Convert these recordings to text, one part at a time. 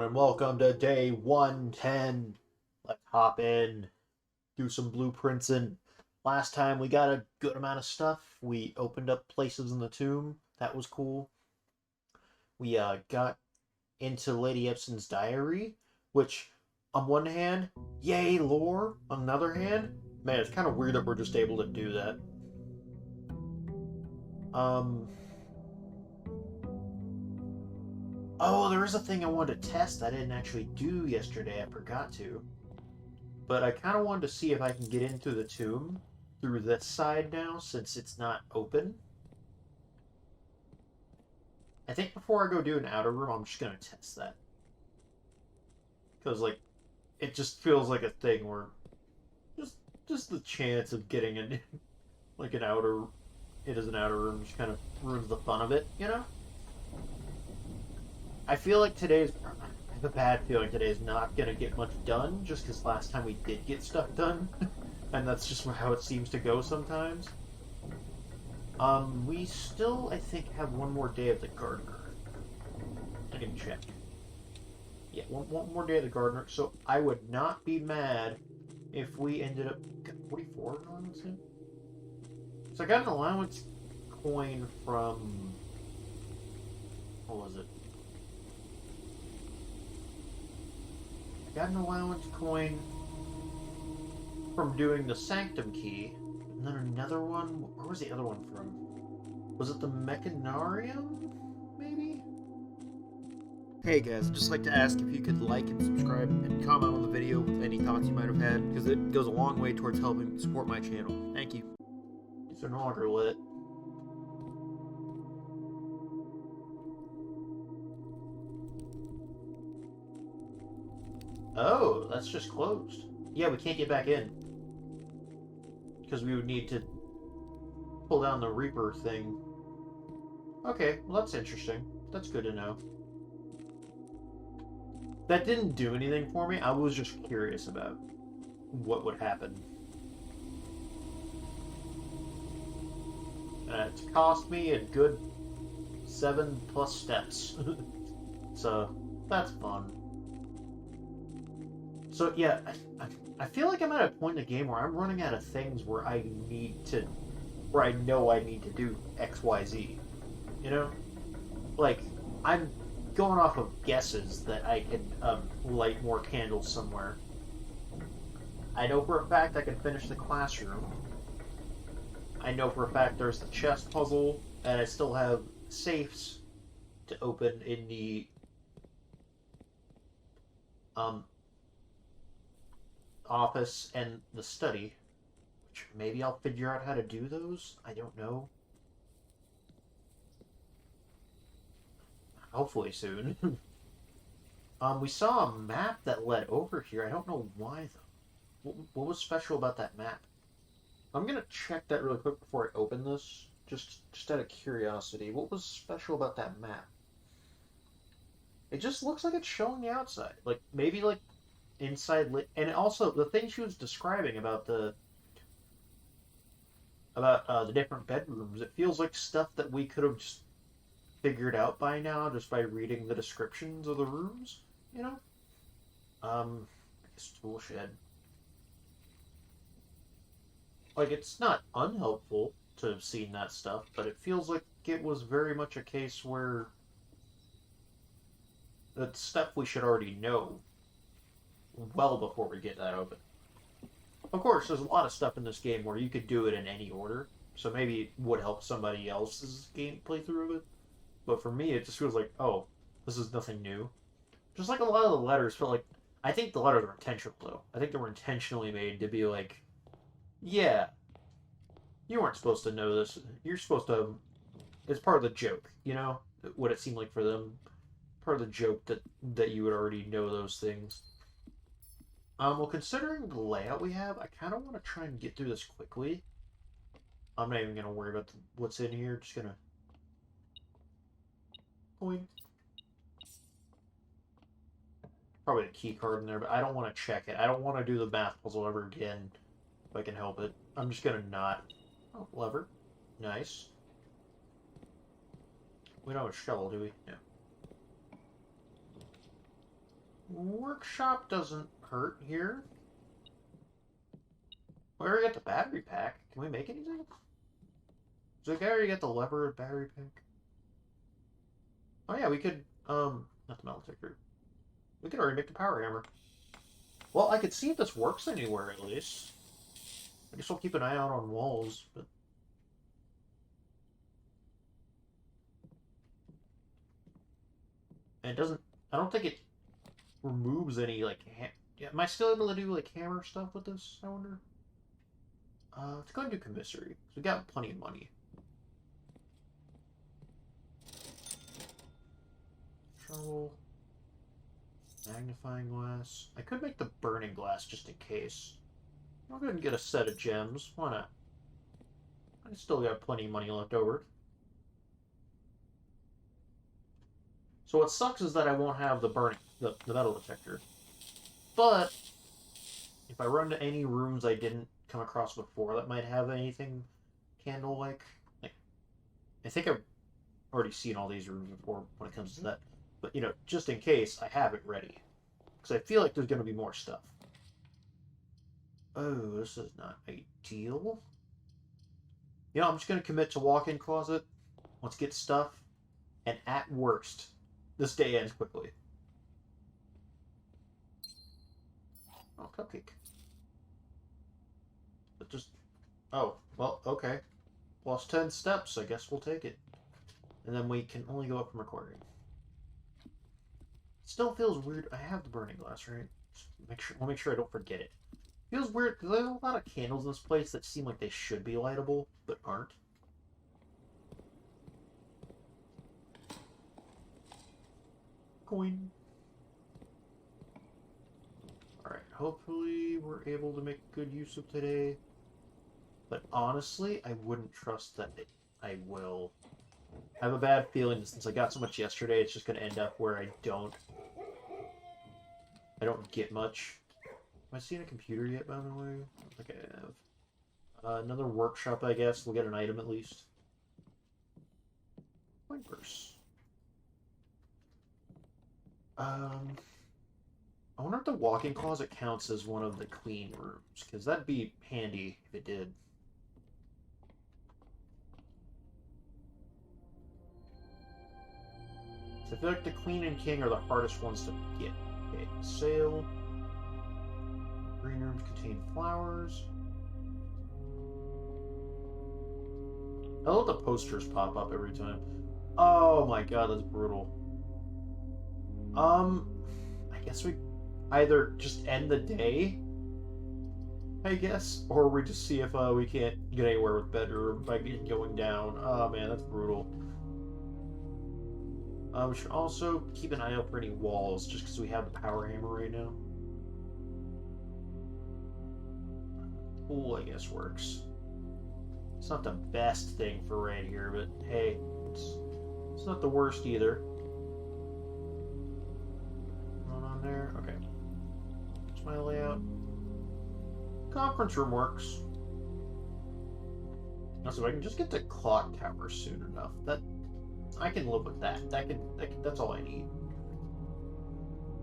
everyone, and welcome to day 110. Let's hop in, do some blueprints. And last time we got a good amount of stuff. We opened up places in the tomb. That was cool. We got into Lady Epson's diary, which, on one hand, yay lore. On another hand, man, it's kind of weird that we're just able to do that. Um. Oh, there is a thing I wanted to test I didn't actually do yesterday. I forgot to. But I kind of wanted to see if I can get into the tomb through this side now, since it's not open. I think before I go do an outer room, I'm just going to test that. Because, like, it just feels like a thing where just just the chance of getting in, like, it is an outer room, just kind of ruins the fun of it, you know? I feel like I have a bad feeling today's not going to get much done, just because last time we did get stuff done. And that's just how it seems to go sometimes. We still, I think, have one more day of the gardener. I can check. Yeah, one more day of the gardener. So I would not be mad if we ended up 44 allowance in. So I got an allowance coin from, what was it? I got an allowance coin from doing the Sanctum key, and then another one. Where was the other one from? Was it the Mechanarium? Maybe? Hey guys, I'd just like to ask if you could like and subscribe and comment on the video with any thoughts you might have had, because it goes a long way towards helping support my channel. Thank you. These are no longer lit. Oh, that's just closed. Yeah, we can't get back in. Because we would need to pull down the Reaper thing. Okay, well that's interesting. That's good to know. That didn't do anything for me. I was just curious about what would happen. It's cost me a good 7+ steps. So, that's fun. So, yeah, I feel like I'm at a point in the game where I'm running out of things where where I know I need to do X, Y, Z. You know? Like, I'm going off of guesses that I can light more candles somewhere. I know for a fact I can finish the classroom. I know for a fact there's the chest puzzle, and I still have safes to open in the um, office and the study. Which maybe I'll figure out how to do those. I don't know. Hopefully soon. We saw a map that led over here. I don't know why though. What was special about that map? I'm gonna check that really quick before I open this. Just out of curiosity, what was special about that map? It just looks like it's showing the outside, like maybe like inside lit. And also the thing she was describing about the different bedrooms. It feels like stuff that we could have just figured out by now just by reading the descriptions of the rooms. You know, I guess tool shed. Like, it's not unhelpful to have seen that stuff, but it feels like it was very much a case where that's stuff we should already know well before we get that open. Of course, there's a lot of stuff in this game where you could do it in any order, so maybe it would help somebody else's game playthrough of it. But for me, it just feels like, oh, this is nothing new. Just like a lot of the letters feel like. I think the letters are intentional, though. I think they were intentionally made to be like, yeah, you weren't supposed to know this. You're supposed to. It's part of the joke, you know? What it seemed like for them. Part of the joke that you would already know those things. Well, considering the layout we have, I kind of want to try and get through this quickly. I'm not even going to worry about what's in here. Just going to point. Probably a key card in there, but I don't want to check it. I don't want to do the math puzzle ever again, if I can help it. I'm just going to not. Oh, lever. Nice. We don't have a shovel, do we? No. Workshop doesn't hurt here. We already got the battery pack. Can we make anything? Does the guy already get the lever battery pack? Oh yeah, we could, not the metal detector. We could already make the power hammer. Well, I could see if this works anywhere, at least. I guess we'll keep an eye out on walls, but... And it doesn't... I don't think it removes any, like... Yeah, am I still able to do, like, hammer stuff with this, I wonder? Let's go and do commissary, because we got plenty of money. Shovel. Magnifying glass. I could make the burning glass just in case. I'll go ahead and get a set of gems. Why not? I still got plenty of money left over. So what sucks is that I won't have the metal detector. But if I run to any rooms I didn't come across before that might have anything candle-like, I think I've already seen all these rooms before when it comes to that. But, you know, just in case, I have it ready. Because I feel like there's going to be more stuff. Oh, this is not ideal. You know, I'm just going to commit to walk-in closet. Let's get stuff. And at worst, this day ends quickly. Oh, cupcake. But just... Oh, well, okay. Lost 10 steps. I guess we'll take it. And then we can only go up from recording. Still feels weird. I have the burning glass, right? I'll make sure I don't forget it. Feels weird because there's a lot of candles in this place that seem like they should be lightable, but aren't. Coin. Alright, hopefully we're able to make good use of today. But honestly, I wouldn't trust that I will. I have a bad feeling that since I got so much yesterday, it's just going to end up where I don't get much. Have I seen a computer yet, by the way? I don't think I have. Another workshop, I guess. We'll get an item at least. Coin purse. I wonder if the walk-in closet counts as one of the clean rooms, because that'd be handy if it did. So I feel like the queen and king are the hardest ones to get. Okay, sale. Green rooms contain flowers. I love the posters pop up every time. Oh my god, that's brutal. I guess we either just end the day, I guess, or we just see if we can't get anywhere with bedroom by going down. Oh man, that's brutal. We should also keep an eye out for any walls, just because we have the power hammer right now. Pool, I guess, works. It's not the best thing for right here, but hey, it's not the worst either. Not on there? Okay. What's my layout? Conference room works. Now, so if I can just get the clock tower soon enough, that I can live with that. That's all I need.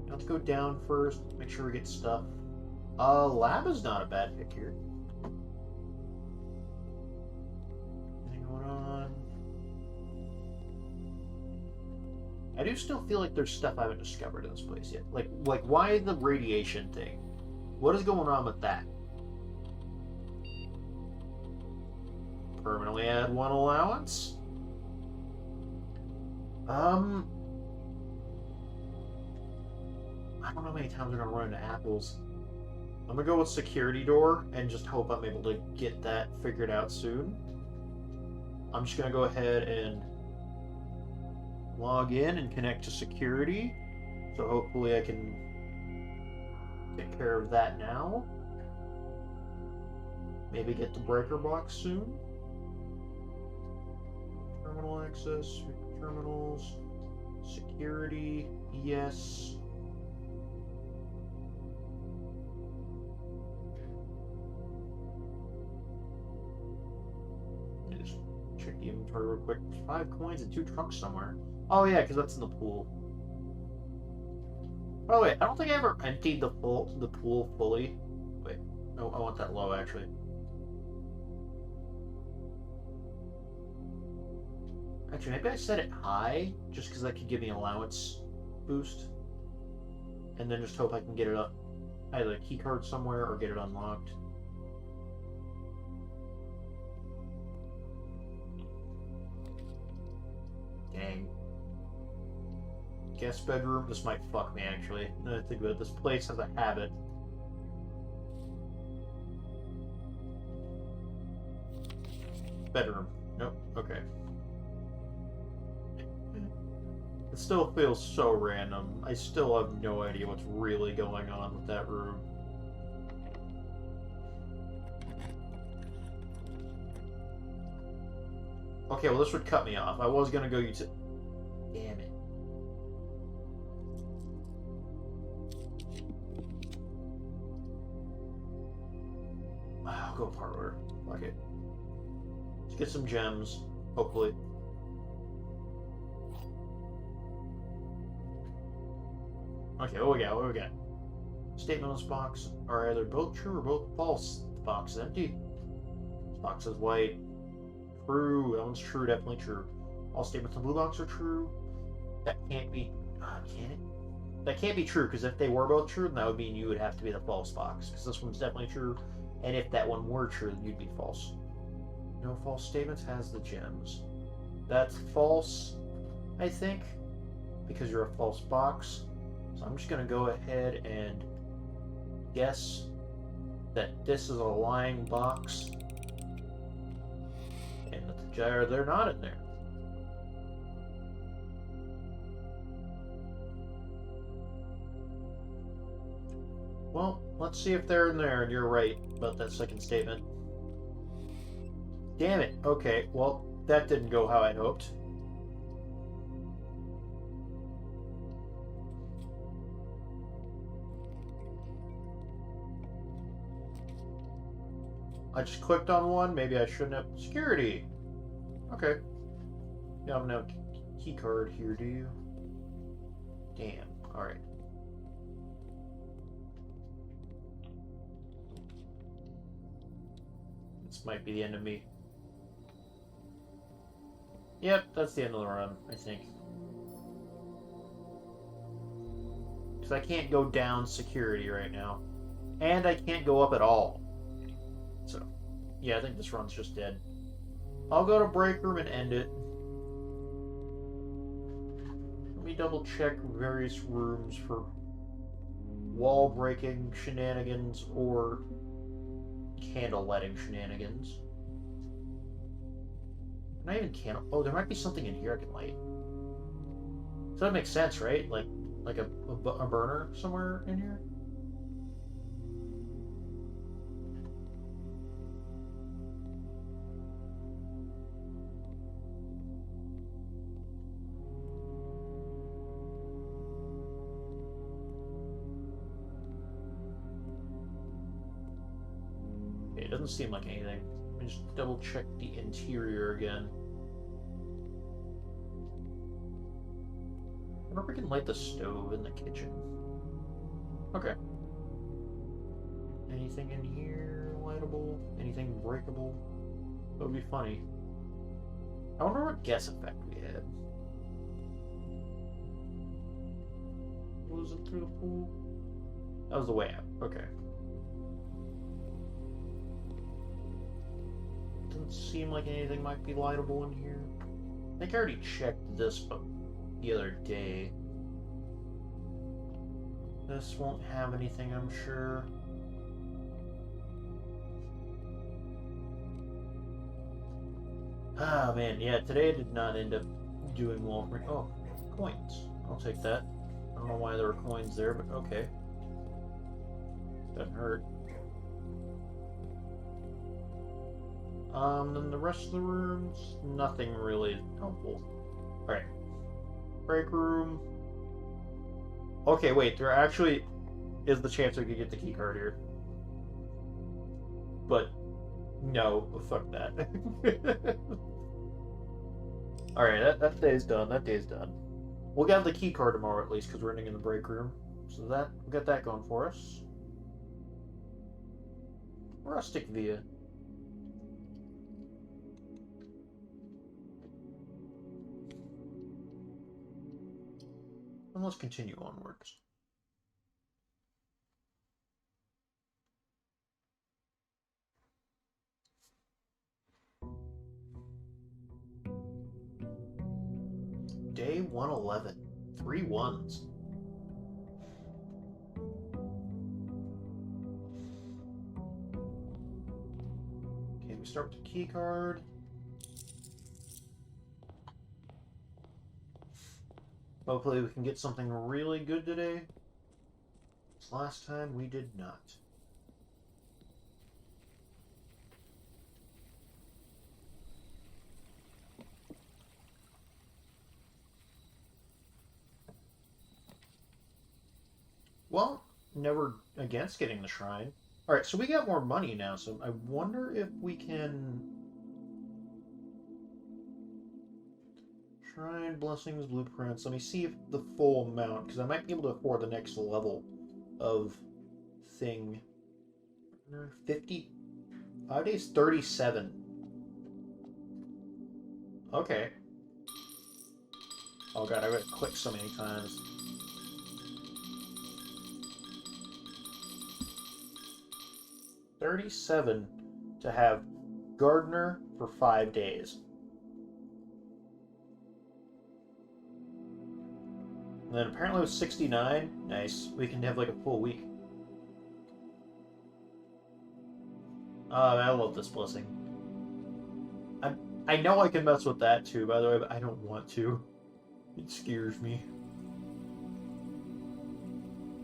Let's go down first, make sure we get stuff. Lab is not a bad pick here. Anything going on? I do still feel like there's stuff I haven't discovered in this place yet. Like why the radiation thing? What is going on with that? Permanently add 1 allowance? I don't know how many times we're gonna run into apples. I'm gonna go with security door and just hope I'm able to get that figured out soon. I'm just gonna go ahead and log in and connect to security. So hopefully I can take care of that now. Maybe get the breaker box soon. Terminal access, terminals, security, yes. Just check the inventory real quick. 5 coins and 2 trunks somewhere. Oh yeah, because that's in the pool. By the way, I don't think I ever emptied the pool fully. Wait, no, I want that low actually. Actually, maybe I set it high just because that could give me an allowance boost, and then just hope I can get it up, either a key card somewhere or get it unlocked. Dang. Guest bedroom. This might fuck me actually. Now that I think about it, this place has a habit. Bedroom. Nope. Okay. It still feels so random. I still have no idea what's really going on with that room. Okay, well this would cut me off. I was gonna go use it. Damn it. I'll go part order. Fuck it. Let's get some gems, hopefully. Okay, what we got? What we got? Statement on this box are either both true or both false. The box is empty. This box is white. True. That one's true. Definitely true. All statements on the blue box are true. That can't be. Can it? That can't be true because if they were both true, then that would mean you would have to be the false box because this one's definitely true. And if that one were true, then you'd be false. No false statements has the gems. That's false, I think, because you're a false box. So I'm just going to go ahead and guess that this is a lying box and that the gyre, they're not in there. Well, let's see if they're in there, and you're right about that second statement. Damn it. Okay, well, that didn't go how I hoped. I just clicked on one. Maybe I shouldn't have. Security. Okay. Yeah, I'm now key card here, do you? Damn. Alright. This might be the end of me. Yep, that's the end of the run, I think. Because I can't go down security right now. And I can't go up at all. So, yeah, I think this run's just dead. I'll go to break room and end it. Let me double check various rooms for wall breaking shenanigans or candle lighting shenanigans. Not even candle. Oh, there might be something in here I can light. So that makes sense, right? Like a burner somewhere in here? Okay, it doesn't seem like anything. Let me just double check the interior again. I wonder if we can light the stove in the kitchen. Okay. Anything in here lightable? Anything breakable? That would be funny. I wonder what gas effect we had. Was it through the pool? That was the way out. Okay. Doesn't seem like anything might be lightable in here. I think I already checked this, but the other day. This won't have anything, I'm sure. Ah, man, yeah, today I did not end up doing well for me. Oh, coins. I'll take that. I don't know why there were coins there, but okay. Doesn't hurt. Then the rest of the rooms, nothing really helpful. Alright. Break room. Okay, wait, there actually is the chance we could get the key card here. But, no, fuck that. Alright, that day's done, that day's done. We'll get the key card tomorrow at least, because we're ending in the break room. So that, we've got that going for us. Rustic via. And let's continue onwards. Day 111. 3 ones. Okay, we start with the key card. Hopefully we can get something really good today. Last time we did not. Well, never against getting the shrine. Alright, so we got more money now, so I wonder if we can... Shrine, blessings, blueprints. Let me see if the full amount, because I might be able to afford the next level of thing. 50... 5 days, 37. Okay. Oh god, I got clicked so many times. $37 to have gardener for 5 days. And then apparently it was 69. Nice. We can have like a full week. I love this blessing. I know I can mess with that too, by the way, but I don't want to. It scares me.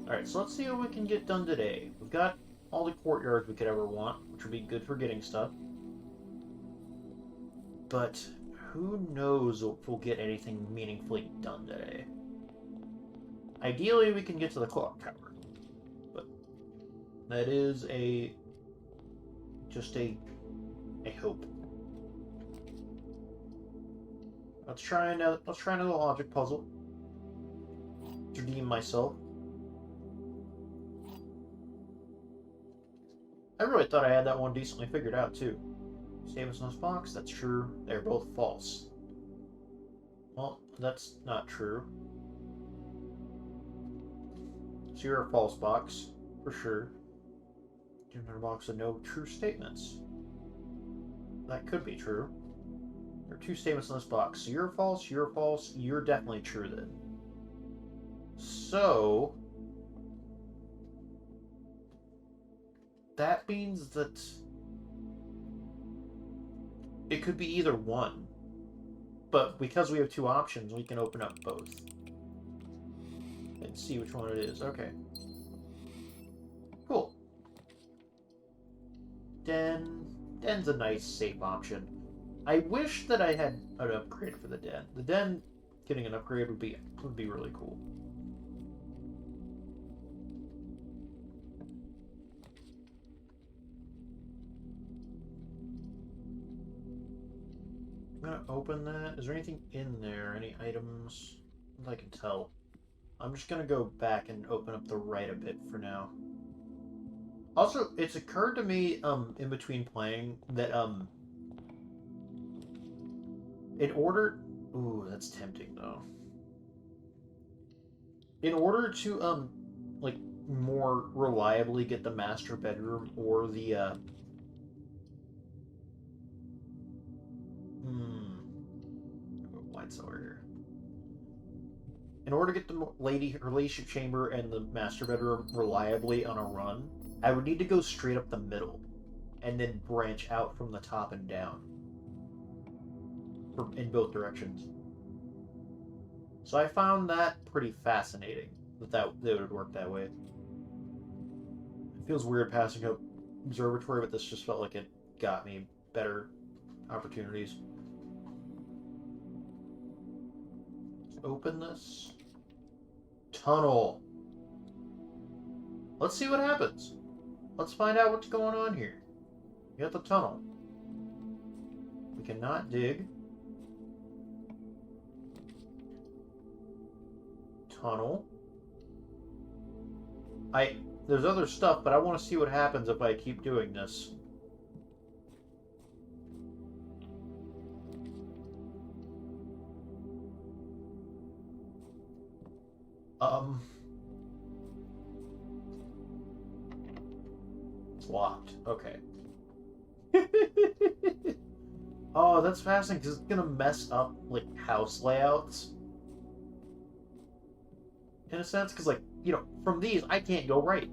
Alright, so let's see what we can get done today. We've got all the courtyards we could ever want, which would be good for getting stuff. But who knows if we'll get anything meaningfully done today. Ideally, we can get to the clock tower. But that is just a hope. Let's try another logic puzzle. To redeem myself. I really thought I had that one decently figured out too. Statements in this box, that's true. They're both false. Well, that's not true. So you're a false box, for sure. Another box with no true statements. That could be true. There are 2 statements in this box. So you're false, you're definitely true then. So... that means that... it could be either one. But because we have 2 options, we can open up both. And see which one it is. Okay. Cool. Den's a nice, safe option. I wish that I had an upgrade for the den. The den getting an upgrade would be really cool. I'm gonna open that. Is there anything in there? Any items? I can tell. I'm just gonna go back and open up the right a bit for now. Also, it's occurred to me, in between playing, that, in order... Ooh, that's tempting, though. In order to, like, more reliably get the master bedroom or the, Wines over here. In order to get the relationship chamber and the master bedroom reliably on a run, I would need to go straight up the middle, and then branch out from the top and down, in both directions. So I found that pretty fascinating, that would work that way. It feels weird passing up observatory, but this just felt like it got me better opportunities. Let's open this. Tunnel. Let's see what happens. Let's find out what's going on here. We got the tunnel. We cannot dig. Tunnel. There's other stuff, but I want to see what happens if I keep doing this. It's locked. Okay. Oh, that's fascinating because it's gonna mess up like house layouts in a sense. Because from these I can't go right,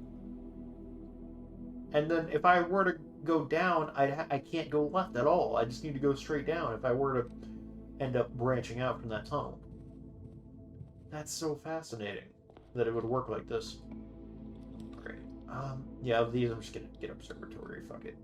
and then if I were to go down, I can't go left at all. I just need to go straight down if I were to end up branching out from that tunnel. That's so fascinating that it would work like this. Great. Yeah, of these I'm just gonna get observatory. Fuck it.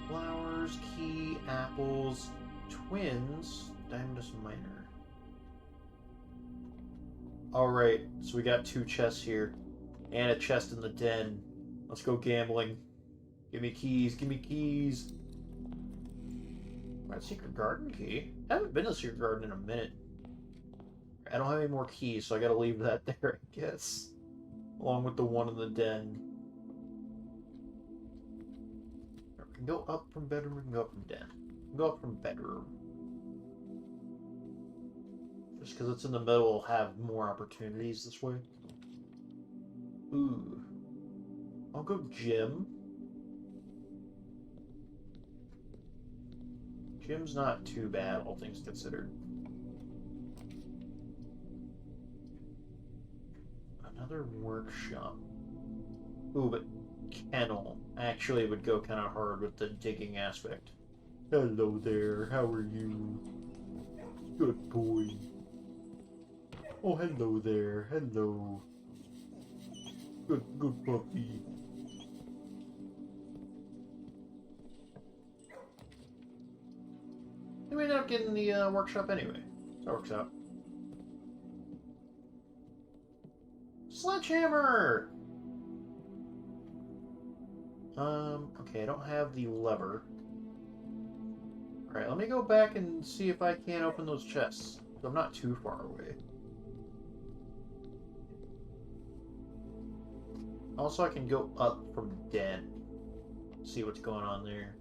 Flowers, key, apples, twins, Diamondus Minor. Alright, so we got 2 chests here. And a chest in the den. Let's go gambling. Give me keys, give me keys. Right, secret garden key? I haven't been to the secret garden in a minute. I don't have any more keys, so I gotta leave that there, I guess. Along with the one in the den. We can go up from bedroom, we can go up from den. We can go up from bedroom. Just because it's in the middle, we'll have more opportunities this way. Ooh. I'll go gym. Gym's not too bad, all things considered. Another workshop. Ooh, but kennel actually would go kind of hard with the digging aspect. Hello there, how are you? Good boy. Oh, hello there, hello. Good puppy. We ended up getting the workshop anyway. So that works out. Sledgehammer! Okay, I don't have the lever. Alright, let me go back and see if I can open those chests. I'm not too far away. Also, I can go up from den. See what's going on there.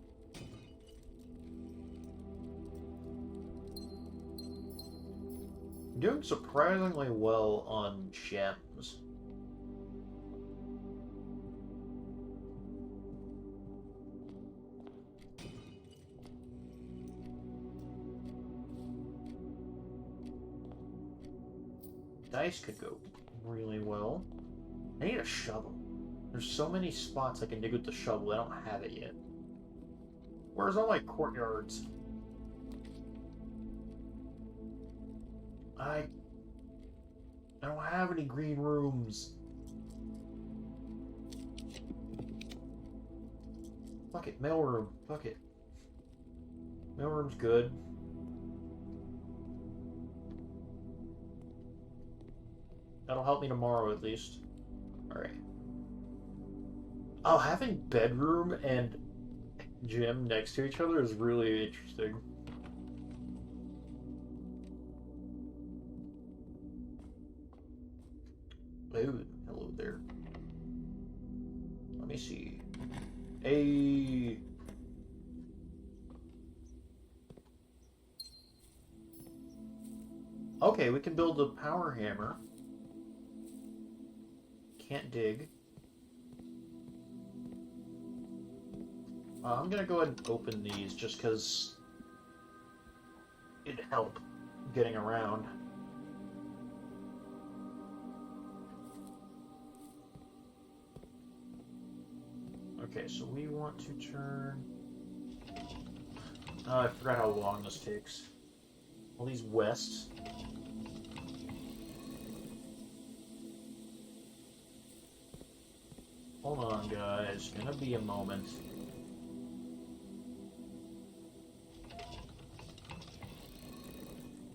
I'm doing surprisingly well on gems. Dice could go really well. I need a shovel. There's so many spots I can dig with the shovel. I don't have it yet. Where's all my courtyards? I don't have any green rooms. Fuck it, mailroom. Fuck it. Mailroom's good. That'll help me tomorrow at least. Alright. Oh, having bedroom and gym next to each other is really interesting. Oh, hello there. Let me see. Hey. Okay, we can build a power hammer. Can't dig. I'm gonna go ahead and open these just because it'd help getting around. Okay, so we want to turn... Oh, I forgot how long this takes. All these wests. Hold on, guys. Gonna be a moment.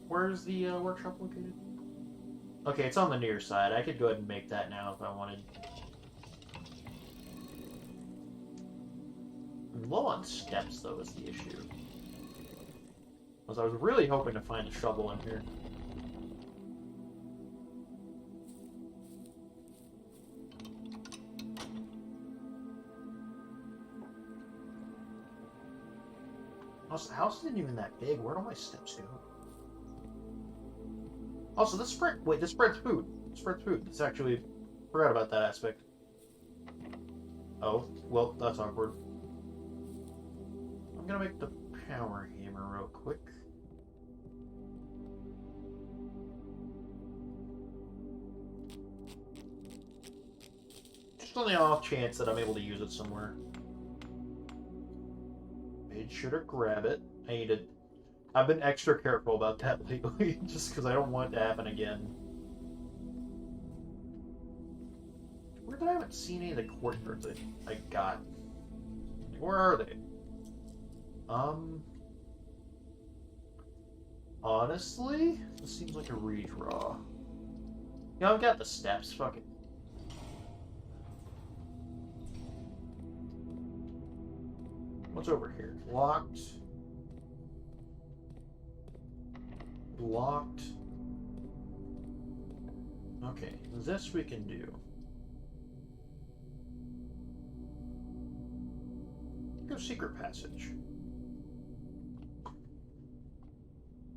Where's the workshop located? Okay, it's on the near side. I could go ahead and make that now if I wanted. I'm low on steps, though, is the issue. Because I was really hoping to find a shovel in here. Also, the house isn't even that big. Where'd all my steps go? Also, this spread. Wait, this spreads food. It spreads food. It's actually. Forgot about that aspect. Oh, well, that's awkward. I'm gonna make the power hammer real quick. Just on the off chance that I'm able to use it somewhere. Made sure to grab it. I need to... I've been extra careful about that lately, just because I don't want it to happen again. Where did I haven't seen any of the courtyards I got? Where are they? Honestly, this seems like a redraw. Yeah, I've got the steps. Fuck it. What's over here? Locked. Locked. Okay, this we can do. Go secret passage.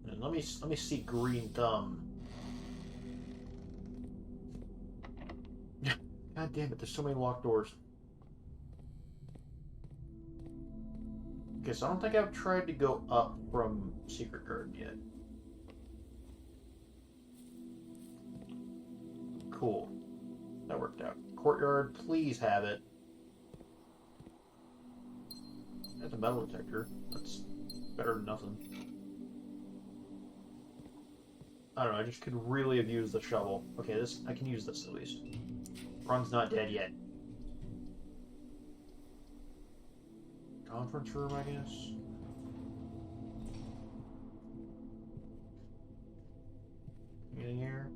And let me see green thumb. God damn it! There's so many locked doors. Okay, so I don't think I've tried to go up from secret garden yet. Cool. That worked out. Courtyard, please have it. That's a metal detector. That's better than nothing. I don't know, I just could really have used the shovel. Okay, this I can use this at least. Ron's not dead yet. Conference room, I guess. Anything here?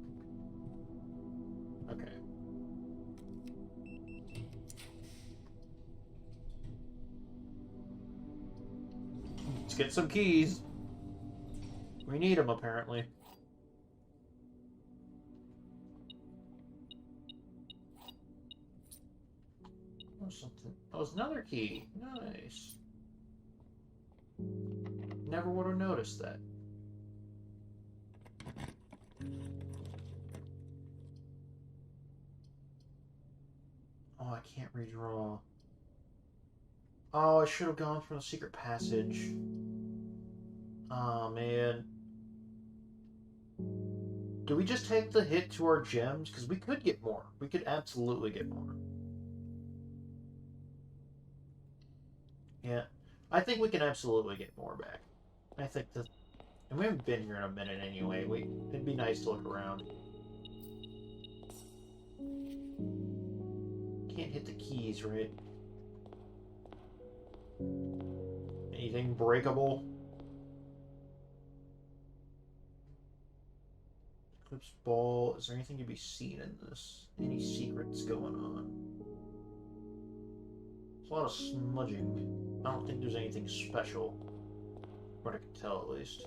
Okay. Let's get some keys. We need them, apparently. Oh, something. Oh, it's another key. Nice. Never would have noticed that. Oh, I can't redraw. Oh, I should have gone from the secret passage. Oh, man. Do we just take the hit to our gems? Because we could get more. We could absolutely get more. Yeah. I think we can absolutely get more back. I think that... And we haven't been here in a minute anyway. It'd be nice to look around. Can't hit the keys, right? Anything breakable? Eclipse ball. Is there anything to be seen in this? Any secrets going on? There's a lot of smudging. I don't think there's anything special. What I can tell, at least.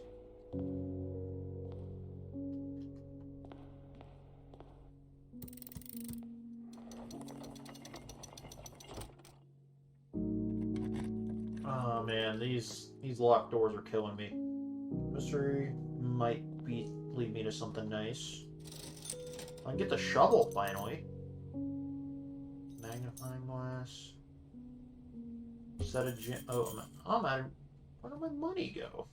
Oh man, these locked doors are killing me. Mystery might lead me to something nice. I can get the shovel finally. Magnifying glass. Set a gem. Oh, I'm out of. Where did my money go?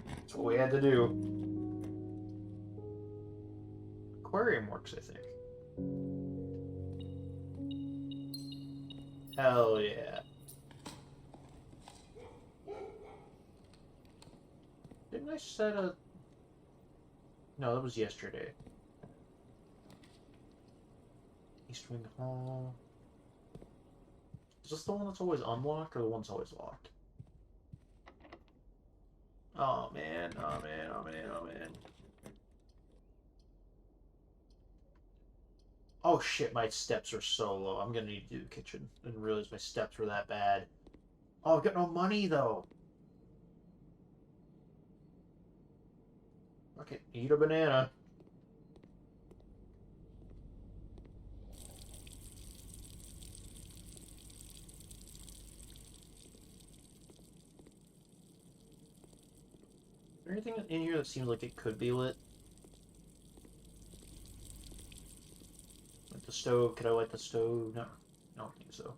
That's what we had to do. Aquarium works, I think. Hell yeah. Didn't I set a... No, that was yesterday. East Wing Hall. Is this the one that's always unlocked, or the one that's always locked? Oh man, oh man, oh man, oh man. Oh shit, my steps are so low. I'm gonna need to do the kitchen. I didn't realize my steps were that bad. Oh, I've got no money though. Okay, eat a banana. Is there anything in here that seems like it could be lit? Like the stove? Could I light the stove? No, I don't think so.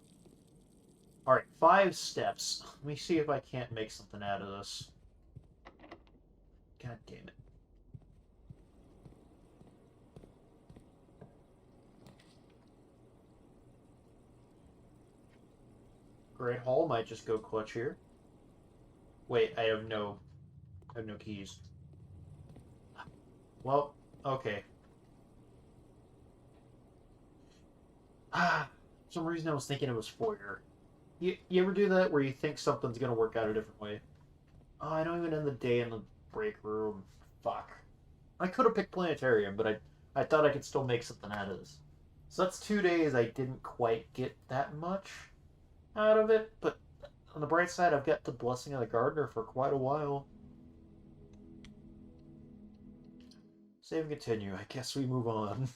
Alright, 5 steps. Let me see if I can't make something out of this. God damn it. Great Hall might just go clutch here. Wait, I have no keys. Well, okay. Ah, for some reason I was thinking it was foyer. You ever do that where you think something's gonna work out a different way? Oh, I don't even end the day in the break room. Fuck. I could have picked planetarium, but I thought I could still make something out of this. So that's 2 days I didn't quite get that much out of it, but on the bright side, I've got the blessing of the gardener for quite a while. Save and continue. I guess we move on.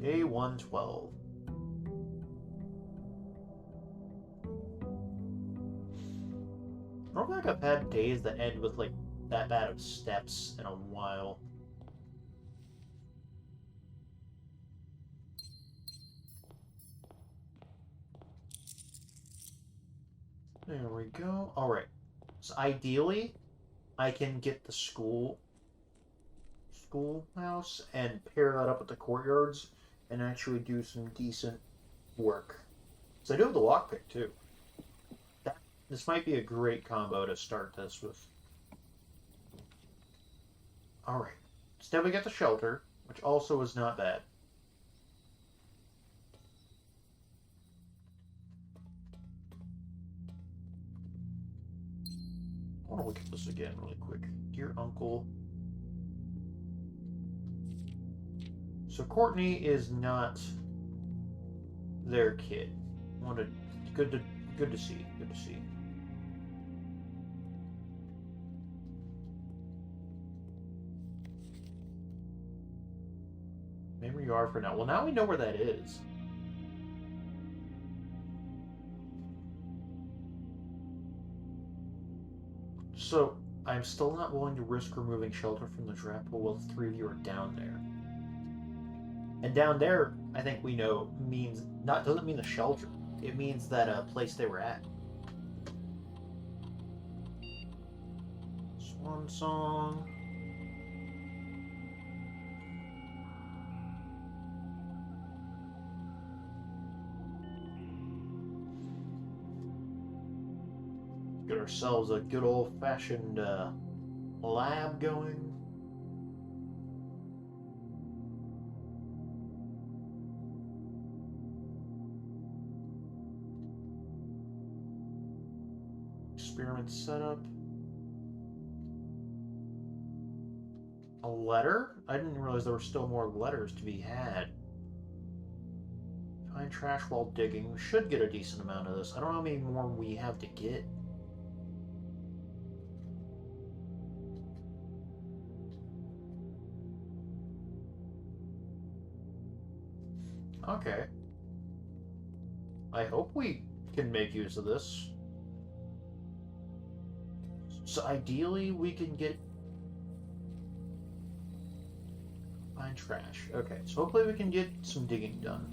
Day 112. I don't think I've had days that end with like that bad of steps in a while. There we go. Alright. So ideally, I can get the schoolhouse and pair that up with the courtyards and actually do some decent work. So I do have the lockpick too. This might be a great combo to start this with. Alright. So now we get the shelter, which also is not bad. I want to look at this again really quick. Dear Uncle. So Courtney is not their kid. Good to see. Good to see. Maybe you are for now. Well, now we know where that is. So, I'm still not willing to risk removing shelter from the trap pool while the 3 of you are down there. And down there, I think we know, doesn't mean the shelter. It means that place they were at. Swan song. Get ourselves a good old-fashioned lab going. Experiment setup. A letter? I didn't realize there were still more letters to be had. Find trash while digging. We should get a decent amount of this. I don't know how many more we have to get. Okay. I hope we can make use of this. So ideally we can get... Find trash. Okay, so hopefully we can get some digging done.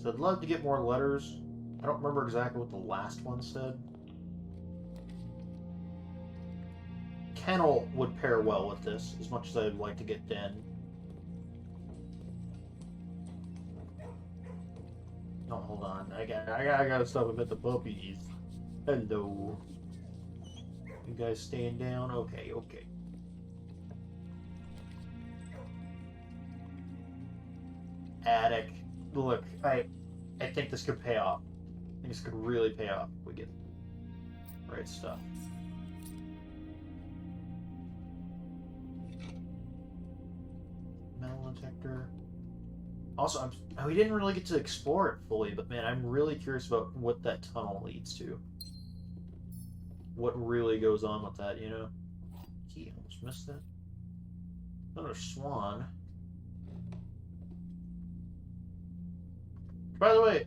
So I'd love to get more letters. I don't remember exactly what the last one said. Kennel would pair well with this, as much as I'd like to get Den. Oh, hold on. I gotta stop and pet the puppies. Hello. You guys staying down? Okay, okay. attic. Look, I think this could pay off. I think this could really pay off if we get the right stuff. Metal detector. Also, we didn't really get to explore it fully, but man, I'm really curious about what that tunnel leads to. What really goes on with that, you know? Key, almost missed that. Another swan. By the way,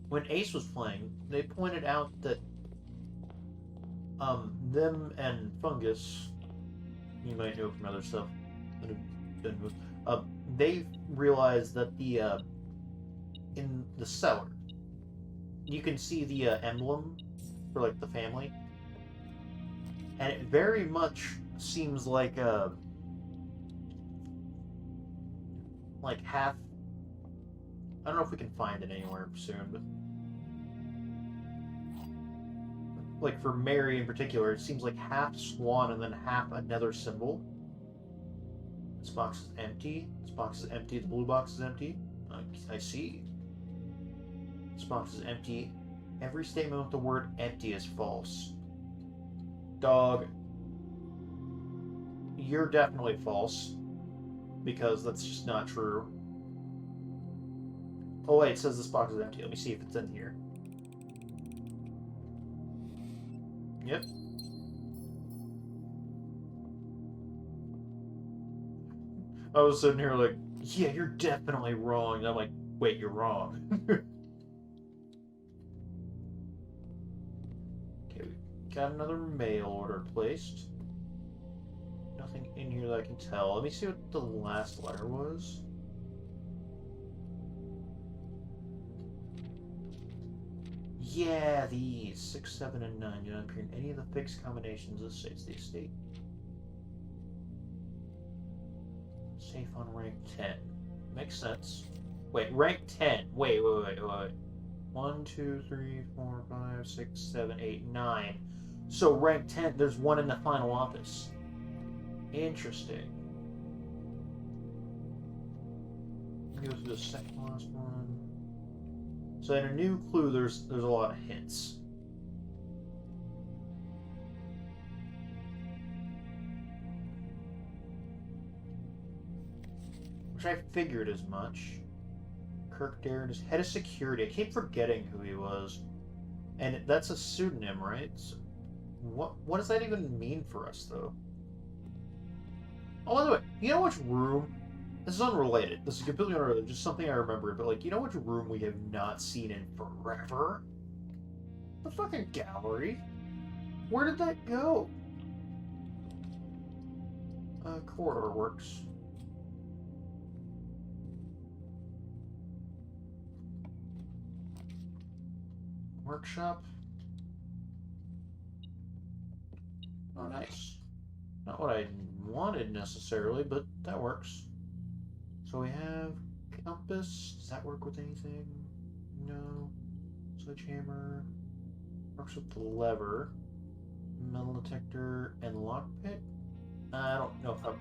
when Ace was playing, they pointed out that, them and Fungus, you might know from other stuff that have been moved, they realized that the, in the cellar, you can see the, emblem for, like, the family, and it very much seems like, like half, I don't know if we can find it anywhere soon, but like for Mary in particular, it seems like half swan and then half another symbol. This box is empty. This box is empty. The blue box is empty. I see. This box is empty. Every statement with the word empty is false. Dog, you're definitely false. Because that's just not true. Oh wait, it says this box is empty. Let me see if it's in here. Yep. I was sitting here like, yeah, you're definitely wrong. And I'm like, wait, you're wrong. Okay, we got another mail order placed. Nothing in here that I can tell. Let me see what the last letter was. Yeah, these 6, 7, and 9 do not appear in any of the fixed combinations that states the estate. Safe on rank 10. Makes sense. Wait, rank 10. Wait. 1, 2, 3, 4, 5, 6, 7, 8, 9. So rank 10, there's one in the final office. Interesting. Let me go through the second last one. So in a new clue, there's a lot of hints. Which I figured as much. Kirk Darren is head of security. I keep forgetting who he was. And that's a pseudonym, right? So what does that even mean for us, though? Oh, by the way, you know which room? This is unrelated. This is completely unrelated. Just something I remembered. But, like, you know which room we have not seen in forever? The fucking gallery. Where did that go? Corridor works. Workshop. Oh, nice. Not what I wanted necessarily, but that works. So we have compass. Does that work with anything? No. Sledgehammer. Works with the lever. Metal detector and lockpick. I don't know if I'm...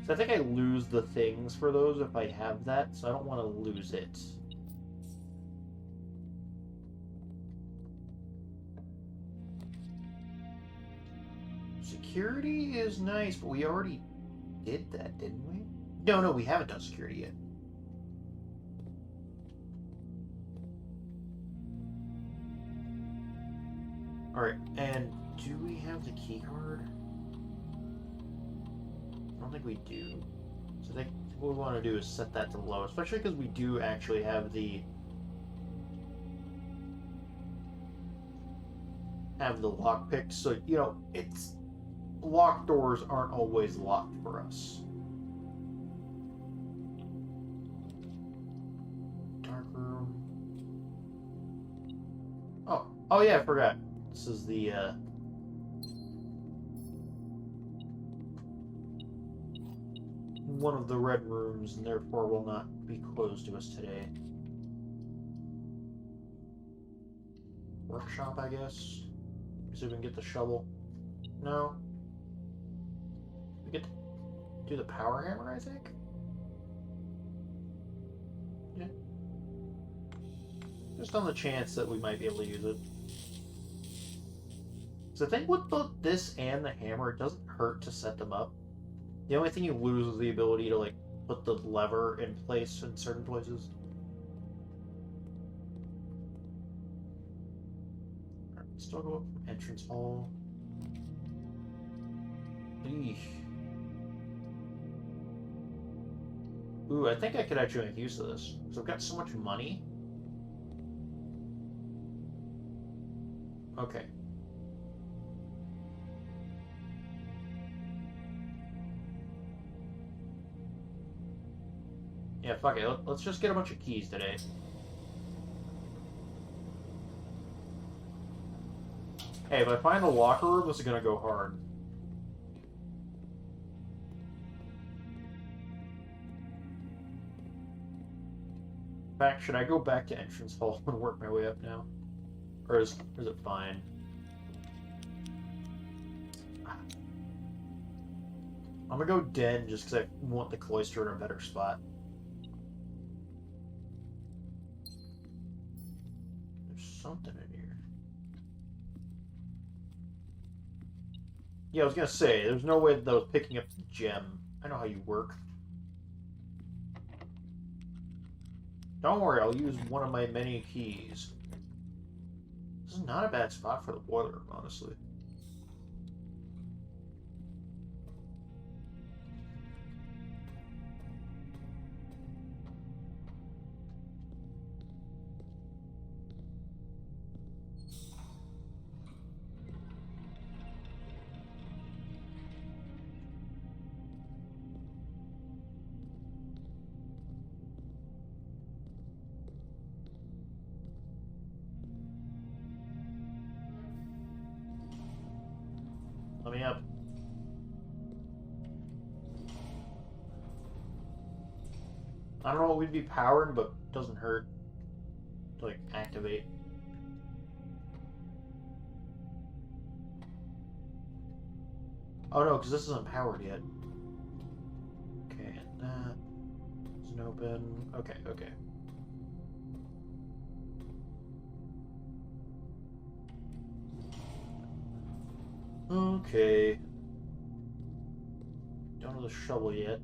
So I think I lose the things for those if I have that, so I don't want to lose it. Security is nice, but we already did that, didn't we? No, we haven't done security yet. Alright, and do we have the key card? I don't think we do. So I think what we want to do is set that to low, especially because we do actually have the lockpick, so you know, it's locked doors aren't always locked for us. Dark room. Oh yeah, I forgot. This is the one of the red rooms, and therefore will not be closed to us today. Workshop, I guess. See if we can get the shovel. No. We get to do the power hammer, I think? Just on the chance that we might be able to use it. So I think with both this and the hammer, it doesn't hurt to set them up. The only thing you lose is the ability to, like, put the lever in place in certain places. Alright, still go up from entrance hall. Eesh. Ooh, I think I could actually make use of this. Because I've got so much money. Okay. Yeah, fuck it. Let's just get a bunch of keys today. Hey, if I find the locker room, this is gonna go hard. In fact, should I go back to entrance hall and work my way up now? Or is it fine? I'm gonna go den just because I want the cloister in a better spot. There's something in here. Yeah, I was gonna say, there's no way that I was picking up the gem. I know how you work. Don't worry, I'll use one of my many keys. This is not a bad spot for the boiler, honestly. Let me up. I don't know what we'd be powering, but it doesn't hurt to, like, activate. Oh no, because this isn't powered yet. Okay, and that isn't open. Okay, okay. Okay. Don't have the shovel yet.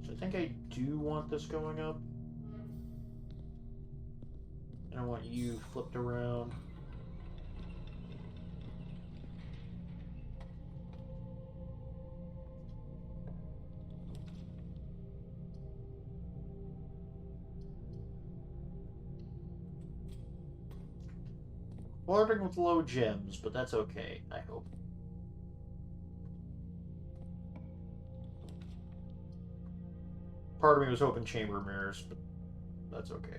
So I think I do want this going up. And I want you flipped around. Flirting with low gems, but that's okay, I hope. Part of me was hoping chamber mirrors, but that's okay.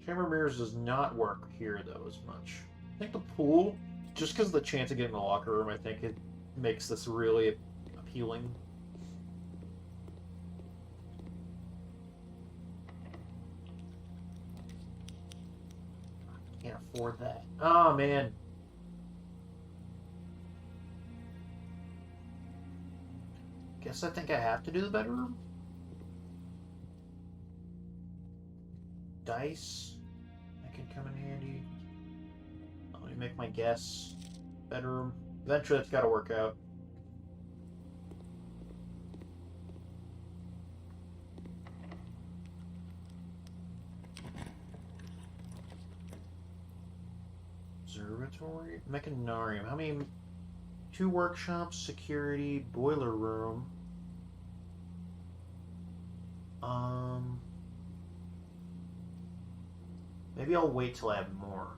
Chamber mirrors does not work here, though, as much. I think the pool, just because of the chance of getting in the locker room, I think it makes this really appealing. I can't afford that. Oh, man. Guess I think I have to do the bedroom. Dice. That can come in handy. Let me make my guess. Bedroom. Eventually it's gotta work out. Observatory? Mechanarium. How many? 2 workshops, security, boiler room. Maybe I'll wait till I have more.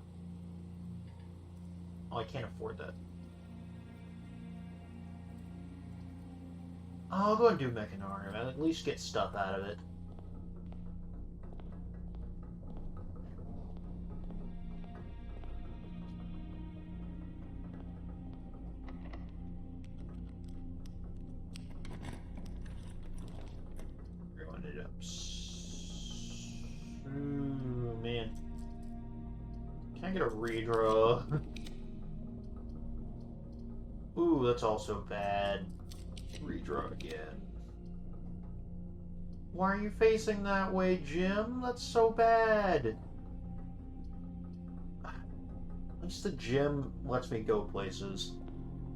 Oh, I can't afford that. I'll go and do Mechanarium. I'll at least get stuff out of it. We're going to do items. Ooh, man. Can I get a redraw? Ooh, that's also bad. Redraw again. Why are you facing that way, Jim? That's so bad. At least the gym lets me go places.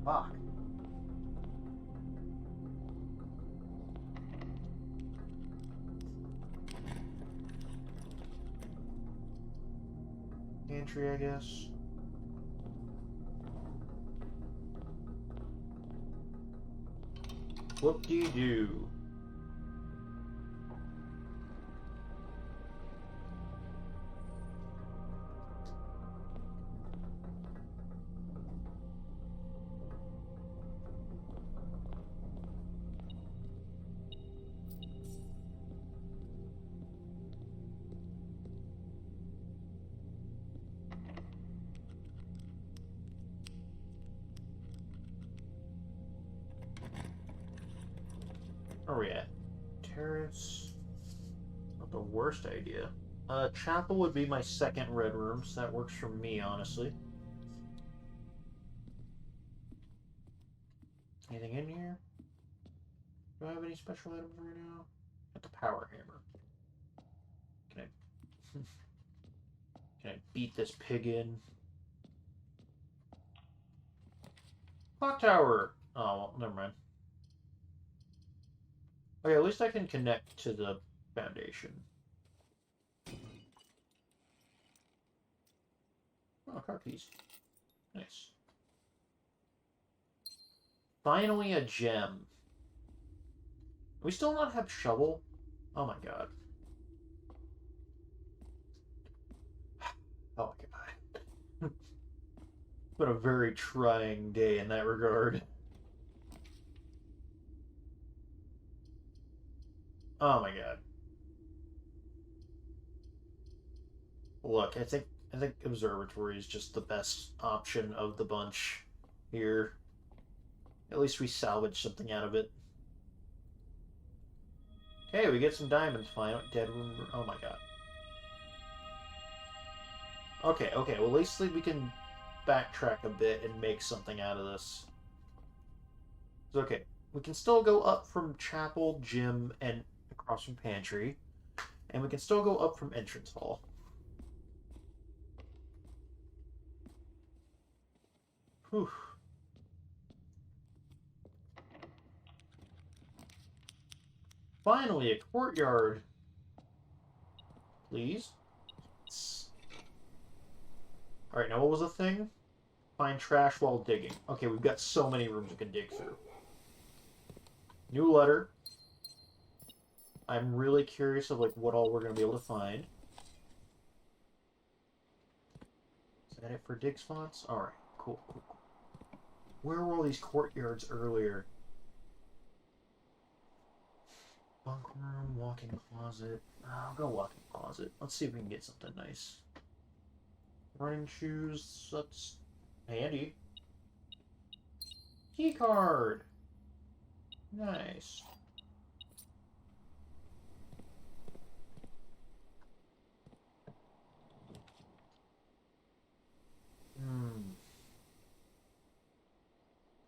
Fuck. Pantry, I guess. Whoop-de-doo. Where are we at? Terrace. Not the worst idea. Chapel would be my second red room, so that works for me, honestly. Anything in here? Do I have any special items right now? Got the power hammer. Can I... Can I beat this pig in? Clock tower! Oh, well, never mind. Okay, at least I can connect to the foundation. Oh, car keys. Nice. Finally a gem. We still not have shovel? Oh my god. Oh my god. It's been a very trying day in that regard. Oh my god. Look, I think observatory is just the best option of the bunch here. At least we salvaged something out of it. Hey, we get some diamonds finally. Dead room. Oh my god. Okay, okay. Well, at least we can backtrack a bit and make something out of this. It's okay. We can still go up from chapel, gym, and across from pantry. And we can still go up from entrance hall. Whew. Finally, a courtyard. Please. Alright, now what was the thing? Find trash while digging. Okay, we've got so many rooms we can dig through. New letter. I'm really curious of like what all we're going to be able to find. Is that it for dig spots? Alright, cool, cool, cool. Where were all these courtyards earlier? Bunk room, walk-in closet. I'll go walk-in closet. Let's see if we can get something nice. Running shoes, that's handy. Key card! Nice.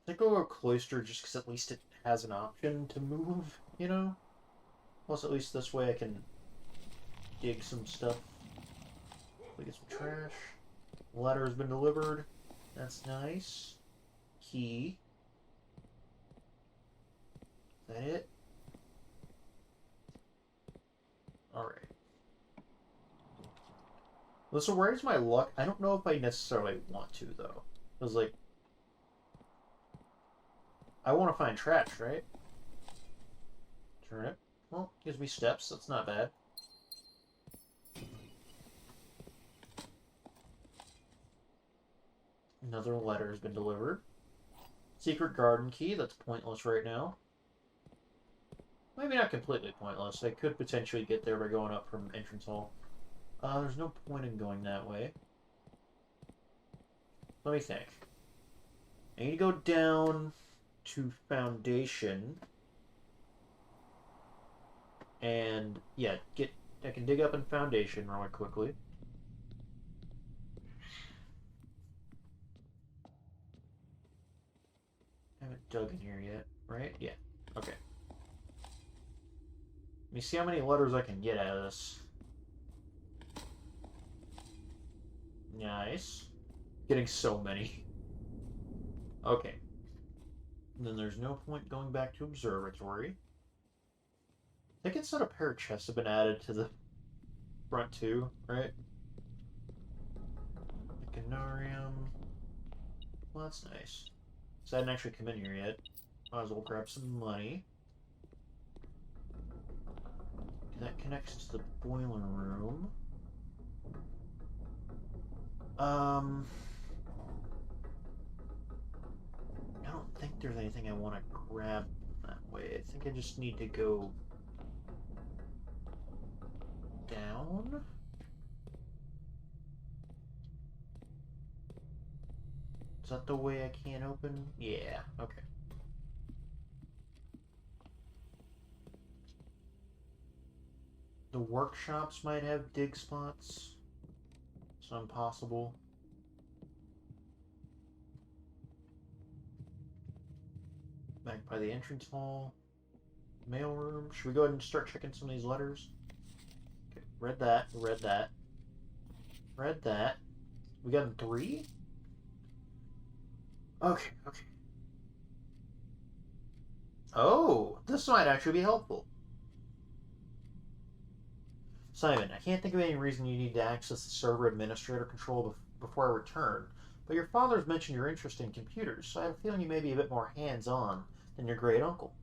I think I'll go cloister just because at least it has an option to move, you know? Plus, at least this way I can dig some stuff. We get some trash. Letter has been delivered. That's nice. Key. Is that it? Alright. Well, so where's my luck? I don't know if I necessarily want to, though. Because, like, I want to find trash, right? Turnip. Well, gives me steps. That's not bad. Another letter has been delivered. Secret garden key. That's pointless right now. Maybe not completely pointless. I could potentially get there by going up from entrance hall. There's no point in going that way. Let me think. I need to go down to foundation. And yeah, I can dig up in Foundation really quickly. I haven't dug in here yet, right? Yeah. Okay. Let me see how many letters I can get out of this. Nice. Getting so many. Okay. And then there's no point going back to Observatory. I think it said a pair of chests have been added to the front too, right? Icanarium. Well, that's nice. So I didn't actually come in here yet. Might as well grab some money. That connects to the boiler room. I don't think there's anything I want to grab that way. I think I just need to go down. Is that the way I can't open? Yeah, okay. The workshops might have dig spots. It's impossible. Back by the entrance hall. Mailroom. Should we go ahead and start checking some of these letters? Okay, read that, read that. Read that. We got 3? Okay, okay. Oh, this might actually be helpful. Simon, I can't think of any reason you need to access the server administrator control before I return, but your father's mentioned your interest in computers, so I have a feeling you may be a bit more hands-on than your great uncle.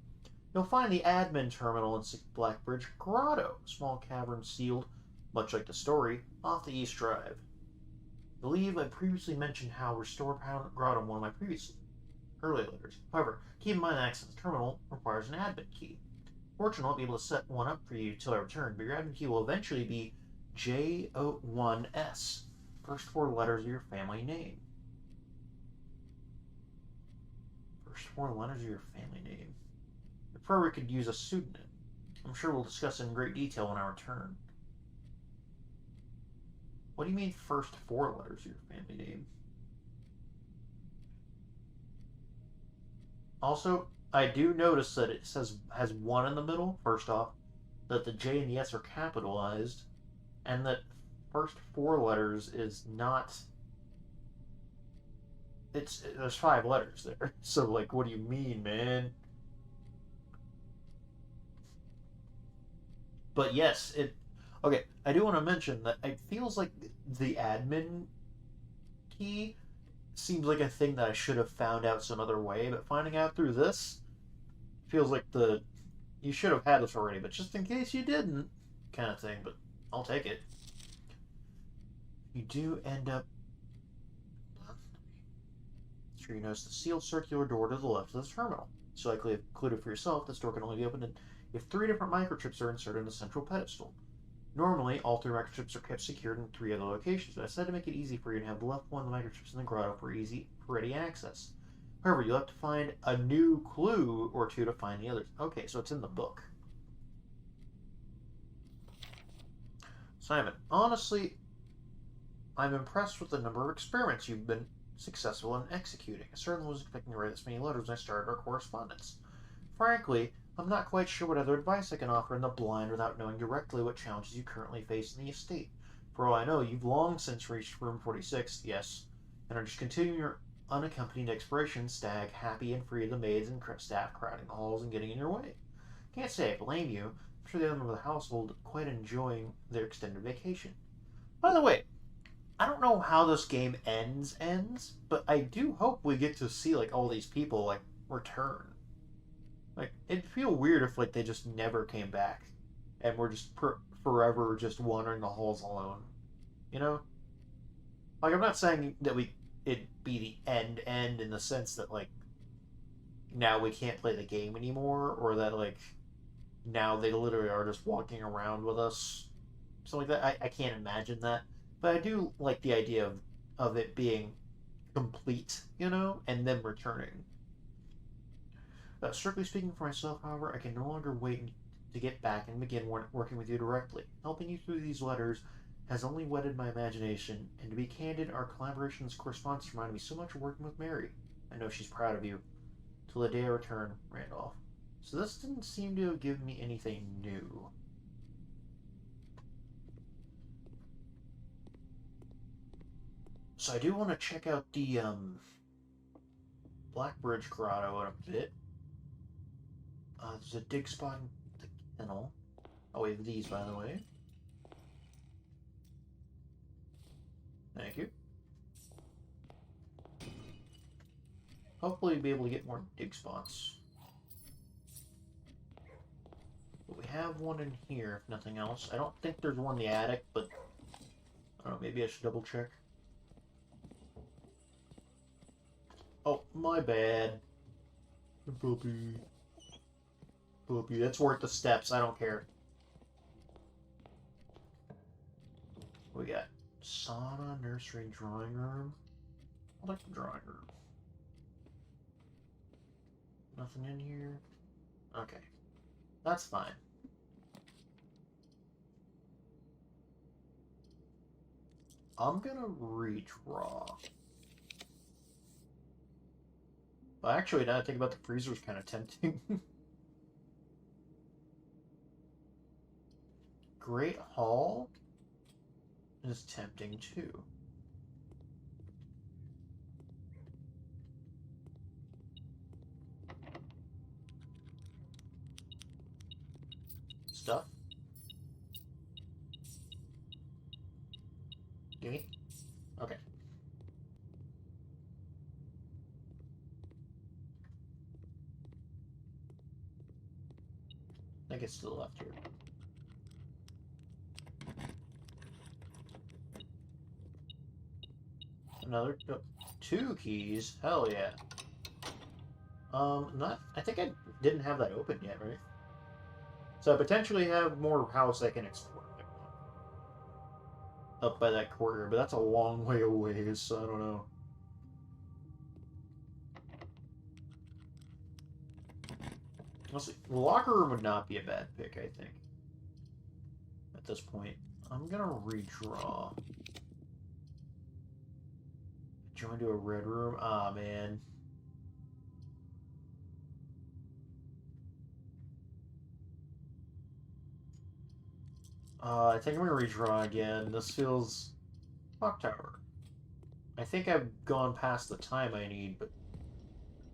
You'll find the admin terminal in Blackbridge Grotto, a small cavern sealed, much like the story, off the East Drive. I believe I previously mentioned how restore Grotto in one of my previous early letters. However, keep in mind access to the terminal requires an admin key. Fortunately, I'll be able to set one up for you till I return, but your admin key will eventually be J01S. First 4 letters of your family name. First 4 letters of your family name. I prefer we could use a pseudonym. I'm sure we'll discuss it in great detail when I return. What do you mean first 4 letters of your family name? Also, I do notice that it has 1 in the middle, first off, that the J and the S are capitalized, and that first 4 letters is not. There's 5 letters there. So like, what do you mean, man? But yes, it. Okay, I do want to mention that it feels like the admin key seems like a thing that I should have found out some other way, but finding out through this feels like you should have had this already, but just in case you didn't, kind of thing. But I'll take it. You do end up. Sure, you notice the sealed circular door to the left of the terminal. So likely included for yourself, this door can only be opened if 3 different microchips are inserted in the central pedestal. Normally, all 3 microchips are kept secured in 3 other locations, but I decided to make it easy for you to have the left one of the microchips in the grotto for ready access. However, you'll have to find a new clue or 2 to find the others. Okay, so it's in the book. Simon, honestly, I'm impressed with the number of experiments you've been successful in executing. I certainly wasn't expecting to write this many letters when I started our correspondence. Frankly, I'm not quite sure what other advice I can offer in the blind without knowing directly what challenges you currently face in the estate. For all I know, you've long since reached room 46, yes, and are just continuing your unaccompanied exploration, stag, happy and free of the maids and staff crowding the halls and getting in your way. Can't say I blame you. I'm sure the other members of the household quite enjoying their extended vacation. By the way, I don't know how this game ends, but I do hope we get to see like all these people like return. Like it'd feel weird if like they just never came back, and we're just forever just wandering the halls alone. You know, like I'm not saying that it'd be the end in the sense that like now we can't play the game anymore, or that like now they literally are just walking around with us, something like that. I can't imagine that, but I do like the idea of it being complete, you know, and then returning. Strictly speaking for myself, however, I can no longer wait to get back and begin working with you directly. Helping you through these letters has only whetted my imagination, and to be candid, our collaboration's correspondence reminded me so much of working with Mary. I know she's proud of you. Till the day I return, Randolph. So this didn't seem to give me anything new. So I do want to check out the Blackbridge Grotto in a bit. There's a dig spot in the kennel. Oh, we have these, by the way. Thank you. Hopefully be able to get more dig spots. But we have one in here, if nothing else. I don't think there's one in the attic, but I don't know, maybe I should double check. Oh, my bad. Puppy. Puppy, that's worth the steps, I don't care. We got sauna, nursery, drawing room. I like the drawing room. Nothing in here? Okay. That's fine. I'm gonna redraw. Well, actually, now that I think about the freezer is kind of tempting. Great Hall is tempting too. Stuff. Gimme. Okay. I think it's to the left here. Another two keys. Hell yeah. Not. I think I didn't have that open yet, right? So I potentially have more house I can explore up by that courtyard, but that's a long way away, so I don't know. Let's see. The locker room would not be a bad pick, I think. At this point, I'm gonna redraw. Join to a red room. Ah, man. I think I'm gonna redraw again. This feels clock tower. I think I've gone past the time I need, but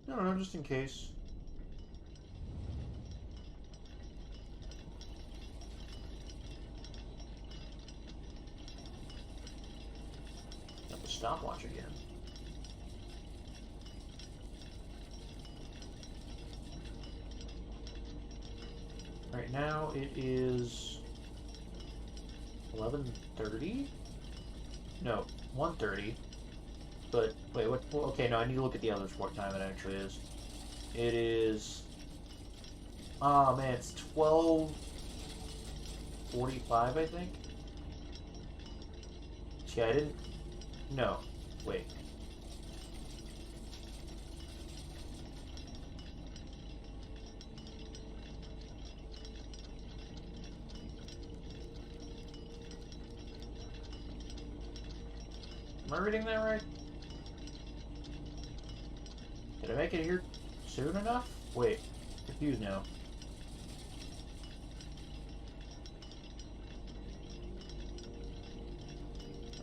I don't know, just in case. Got the stopwatch again. Right now it is 11:30? No, 1:30. But wait, what? Well, okay, no, I need to look at the others. What time it actually is? It is. Ah, man, it's 12:45, I think. See, I didn't. No, wait. Am I reading that right? Did I make it here soon enough? Wait, confused now.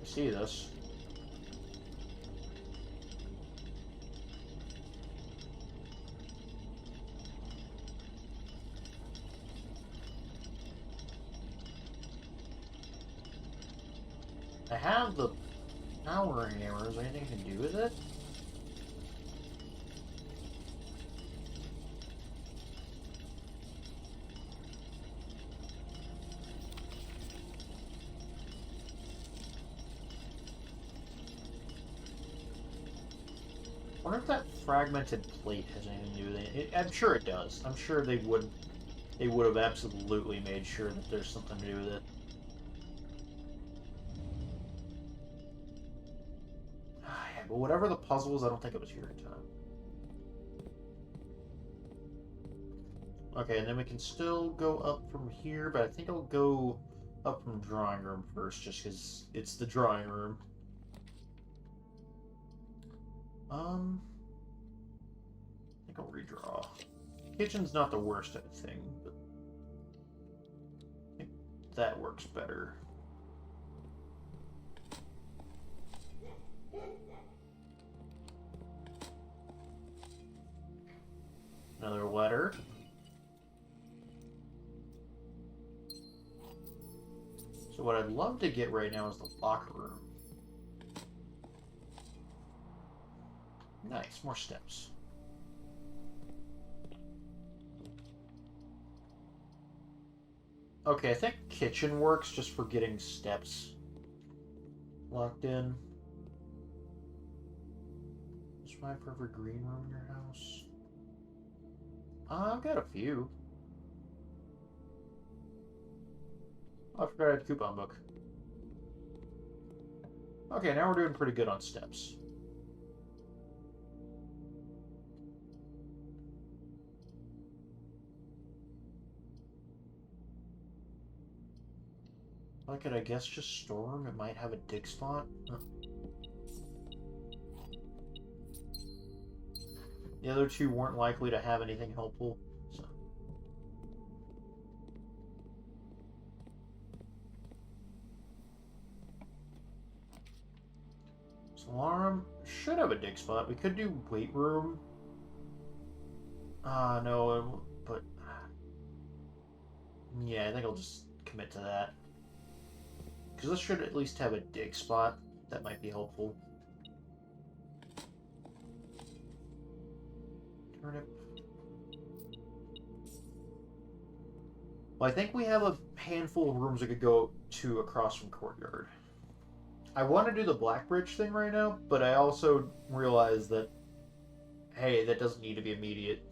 I see this. I have the power hammer. Is there anything I can do with it? I wonder if that fragmented plate has anything to do with it. I'm sure it does. I'm sure they would have absolutely made sure that there's something to do with it. Yeah, but whatever the puzzle is, I don't think it was here in time. Okay, and then we can still go up from here, but I think I'll go up from drawing room first, just because it's the drawing room. I think I'll redraw. Kitchen's not the worst thing, but I think that works better. Another letter. So what I'd love to get right now is the locker room. Nice, more steps. Okay, I think kitchen works just for getting steps locked in. Is my forever green room in your house? I've got a few. Oh, I forgot I had a coupon book. Okay, now we're doing pretty good on steps. I could, I guess, just storm. It might have a dig spot. Huh. The other two weren't likely to have anything helpful. So. Alarm should have a dig spot. We could do weight room. No, but yeah, I think I'll just commit to that. Because this should at least have a dig spot. That might be helpful. Turnip. Well, I think we have a handful of rooms we could go to across from courtyard. I want to do the Black Bridge thing right now, but I also realize that, hey, that doesn't need to be immediate.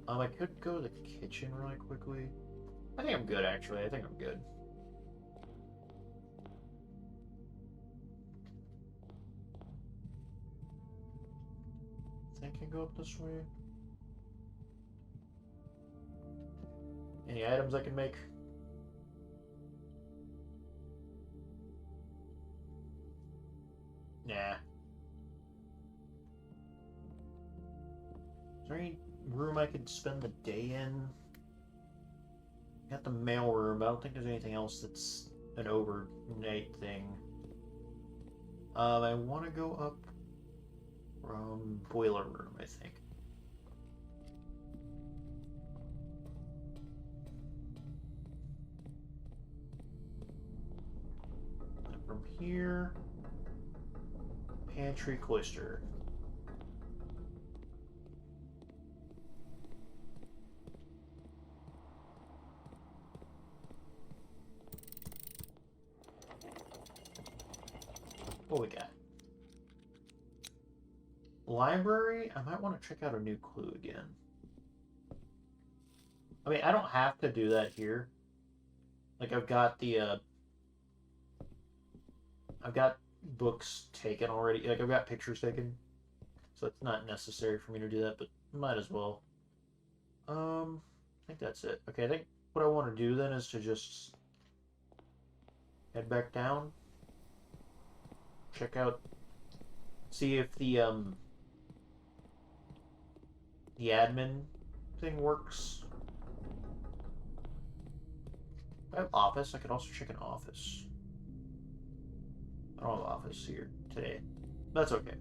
I could go to the kitchen really quickly. I think I'm good, actually. I think I'm good. I think I can go up this way. Any items I can make? Nah. Is there any room I could spend the day in? Got the mail room, but I don't think there's anything else that's an overnight thing. I want to go up from boiler room, I think. And from here, pantry cloister. What we got? Library? I might want to check out a new clue again. I mean, I don't have to do that here. Like, I've got the, I've got books taken already. Like, I've got pictures taken. So it's not necessary for me to do that, but might as well. I think that's it. Okay, I think what I want to do then is to just head back down. Check out, see if the admin thing works. I have office. I could also check an office. I don't have office here today. That's okay.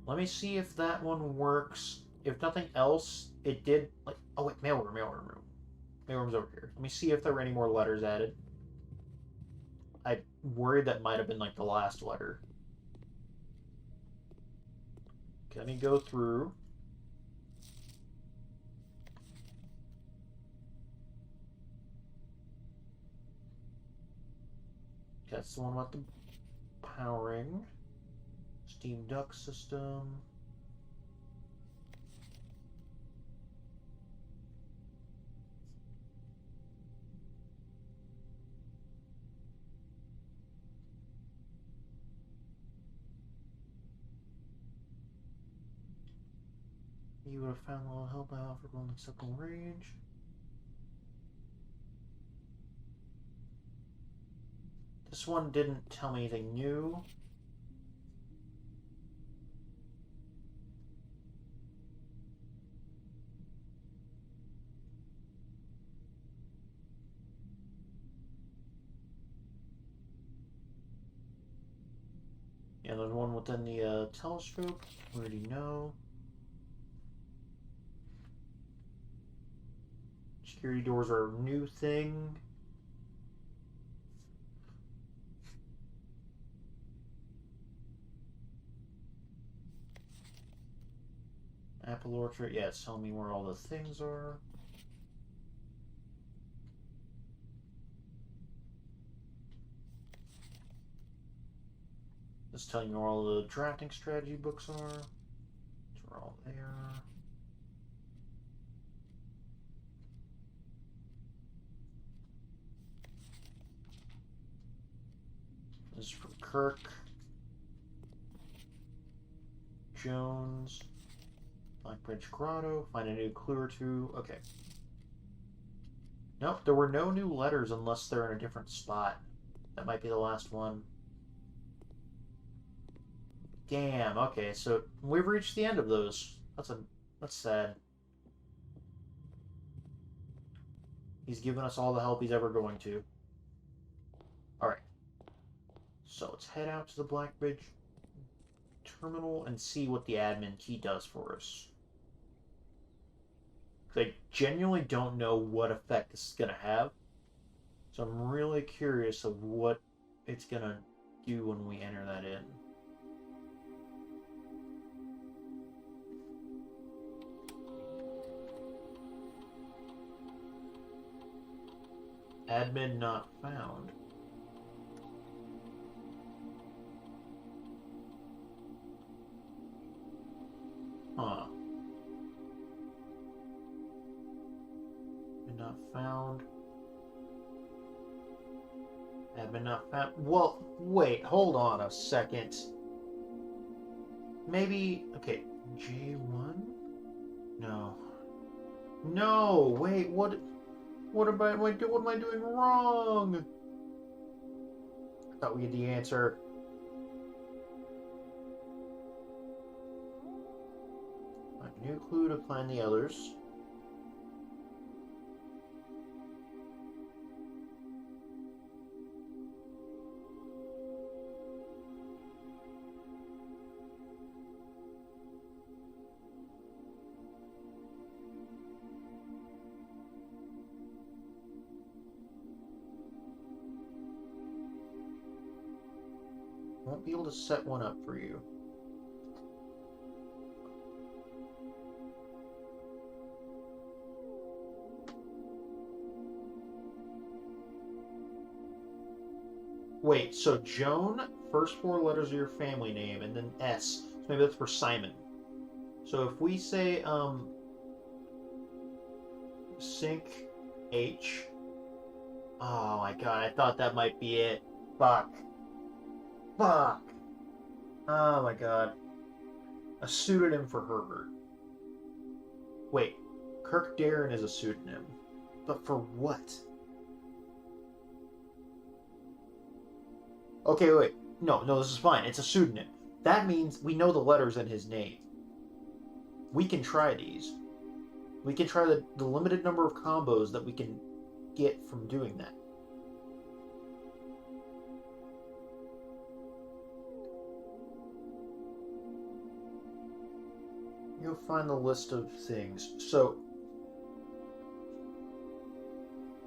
Let me see if that one works. If nothing else, it did. Like, oh wait, mailroom. Mailroom's over here. Let me see if there were any more letters added. I worried that might have been like the last letter. Okay, let me go through. That's the one about the powering. Steam duct system. You would have found a little help I offered on acceptable range. This one didn't tell me anything new. Yeah, there's one within the telescope. We already know. Security doors are a new thing. Apple Orchard. Yeah, it's telling me where all the things are. It's telling me where all the drafting strategy books are. They're all there. This is from Kirk. Jones. Blackbridge Grotto. Find a new clue or two. Okay. Nope, there were no new letters unless they're in a different spot. That might be the last one. Damn, okay, so we've reached the end of those. That's sad. He's given us all the help he's ever going to. Alright. So let's head out to the Blackbridge terminal and see what the admin key does for us. I genuinely don't know what effect this is going to have. So I'm really curious of what it's going to do when we enter that in. Admin not found. Huh. Admin not found. Admin not found. Well, wait, hold on a second. Maybe, okay, J1? No. No, wait, what am I doing wrong? I thought we had the answer. Find a new clue to find the others. Won't be able to set one up for you. Wait, so Joan, first four letters of your family name, and then S. So maybe that's for Simon. So if we say, sync H. Oh my god, I thought that might be it. Fuck. Fuck! Oh my god. A pseudonym for Herbert. Wait, Kirk Darren is a pseudonym. But for what? Okay, wait. No, this is fine. It's a pseudonym. That means we know the letters in his name. We can try these. We can try the limited number of combos that we can get from doing that. You'll find the list of things. So,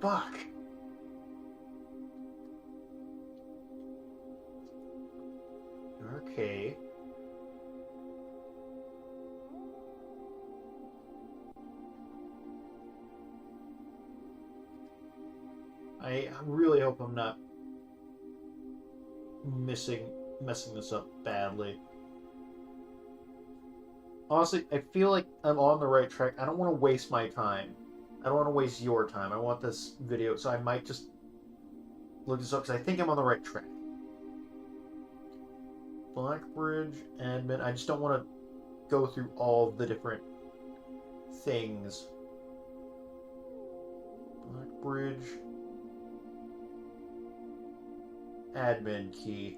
fuck. Okay. I really hope I'm not messing this up badly. Honestly, I feel like I'm on the right track. I don't want to waste my time. I don't want to waste your time. I want this video, so I might just look this up because I think I'm on the right track. Blackbridge, admin. I just don't want to go through all the different things. Blackbridge. Admin key.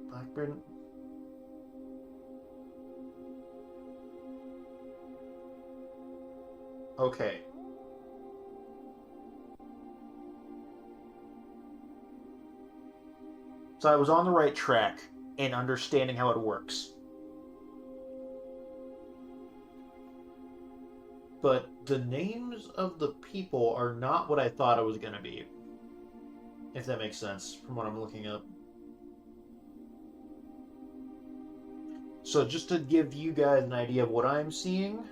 Blackbridge. Okay. So I was on the right track in understanding how it works. But the names of the people are not what I thought it was going to be. If that makes sense from what I'm looking up. So just to give you guys an idea of what I'm seeing,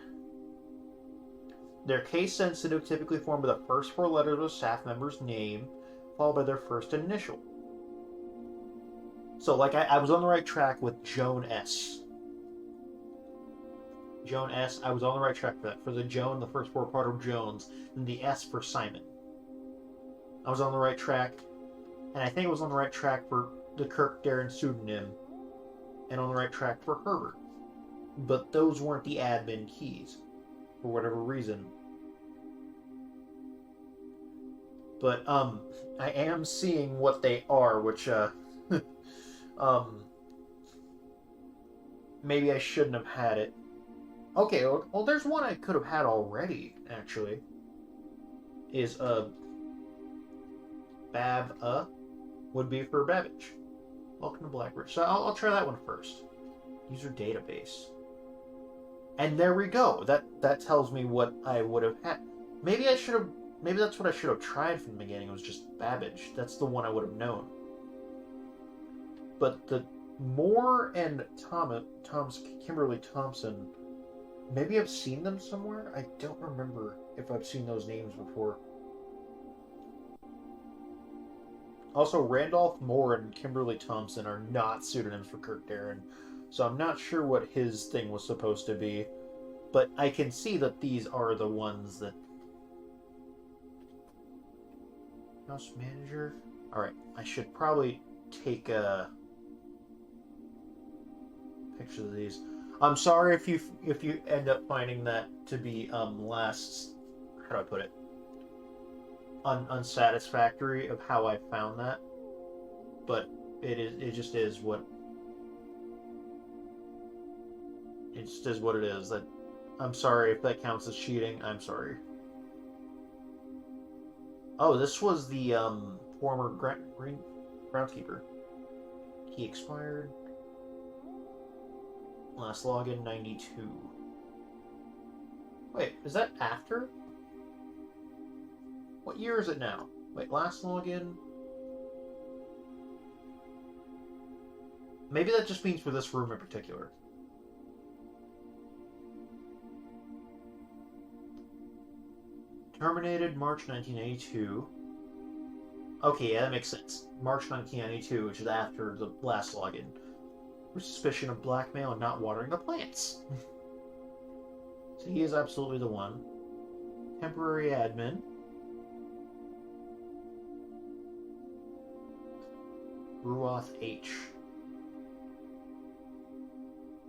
they're case sensitive, typically formed by the first four letters of a staff member's name, followed by their first initial. So, like, I was on the right track with Joan S. Joan S. I was on the right track for that. For the Joan, the first four part of Jones, and the S for Simon. I was on the right track, and I think I was on the right track for the Kirk Darren pseudonym, and on the right track for Herbert. But those weren't the admin keys, for whatever reason. But, I am seeing what they are, which, maybe I shouldn't have had it. Okay, well, there's one I could have had already, actually. Is, would be for Babbage. Welcome to Blackbridge. So I'll try that one first. User database. And there we go. That tells me what I would have had. Maybe that's what I should have tried from the beginning, was just Babbage. That's the one I would have known. But the Moore and Kimberly Thompson, maybe I've seen them somewhere? I don't remember if I've seen those names before. Also, Randolph Moore and Kimberly Thompson are not pseudonyms for Kirk Darren, so I'm not sure what his thing was supposed to be, but I can see that these are the ones that... House manager? Alright, I should probably take pictures of these. I'm sorry if you end up finding that to be less, how do I put it, unsatisfactory of how I found that, but it just is what it is. That I'm sorry if that counts as cheating. I'm sorry. Oh, this was the former groundskeeper. He expired. Last login 92. Wait, is that after? What year is it now? Wait, last login? Maybe that just means for this room in particular. Terminated March 1982. Okay, yeah, that makes sense. March 1992, which is after the last login. For suspicion of blackmail and not watering the plants. So he is absolutely the one. Temporary admin. Ruoth H.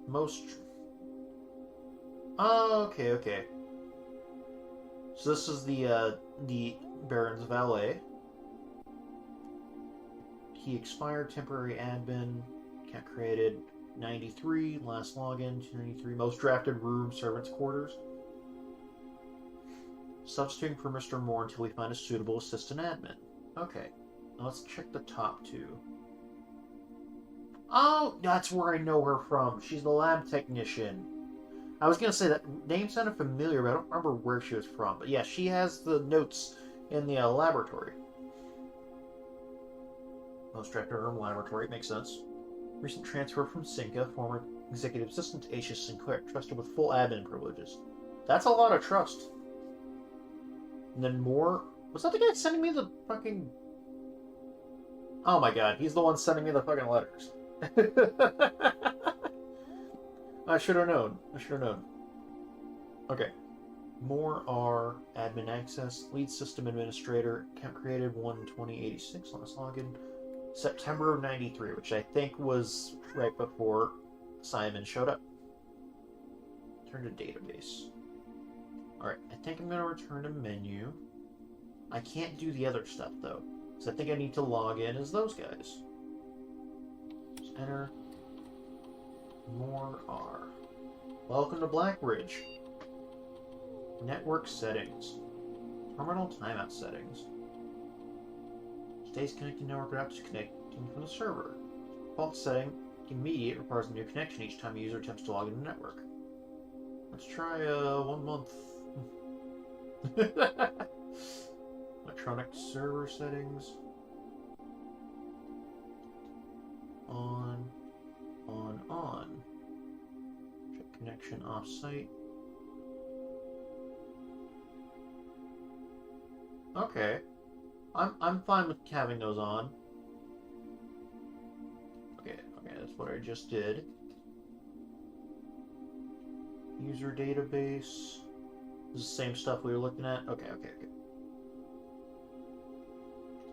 Most... Oh, okay. So this is the Baron's valet. He expired, temporary admin, account created, 93, last login, 293, most drafted room, servants' quarters. Substituting for Mr. Moore until we find a suitable assistant admin. Okay, now let's check the top two. Oh, that's where I know her from. She's the lab technician. I was going to say that name sounded familiar, but I don't remember where she was from. But yeah, she has the notes in the laboratory. Most director room laboratory, makes sense. Recent transfer from Cinca, former executive assistant to H.S. Sinclair, trusted with full admin privileges. That's a lot of trust. And then more... Was that the guy sending me the fucking... Oh my god, he's the one sending me the fucking letters. I should have known. Okay. More are admin access, lead system administrator, account created 1/20/86, last login, September of 93, which I think was right before Simon showed up. Return to database. Alright, I think I'm going to return to menu. I can't do the other stuff, though. So I think I need to log in as those guys. Just enter. More R. Welcome to Blackbridge. Network settings. Terminal timeout settings. Stays connected network without disconnecting from the server. Default setting, immediate, requires a new connection each time a user attempts to log into the network. Let's try 1 month. Electronic server settings. On. Check connection off-site. Okay. I'm fine with having those on. Okay, that's what I just did. User database. This is the same stuff we were looking at. Okay.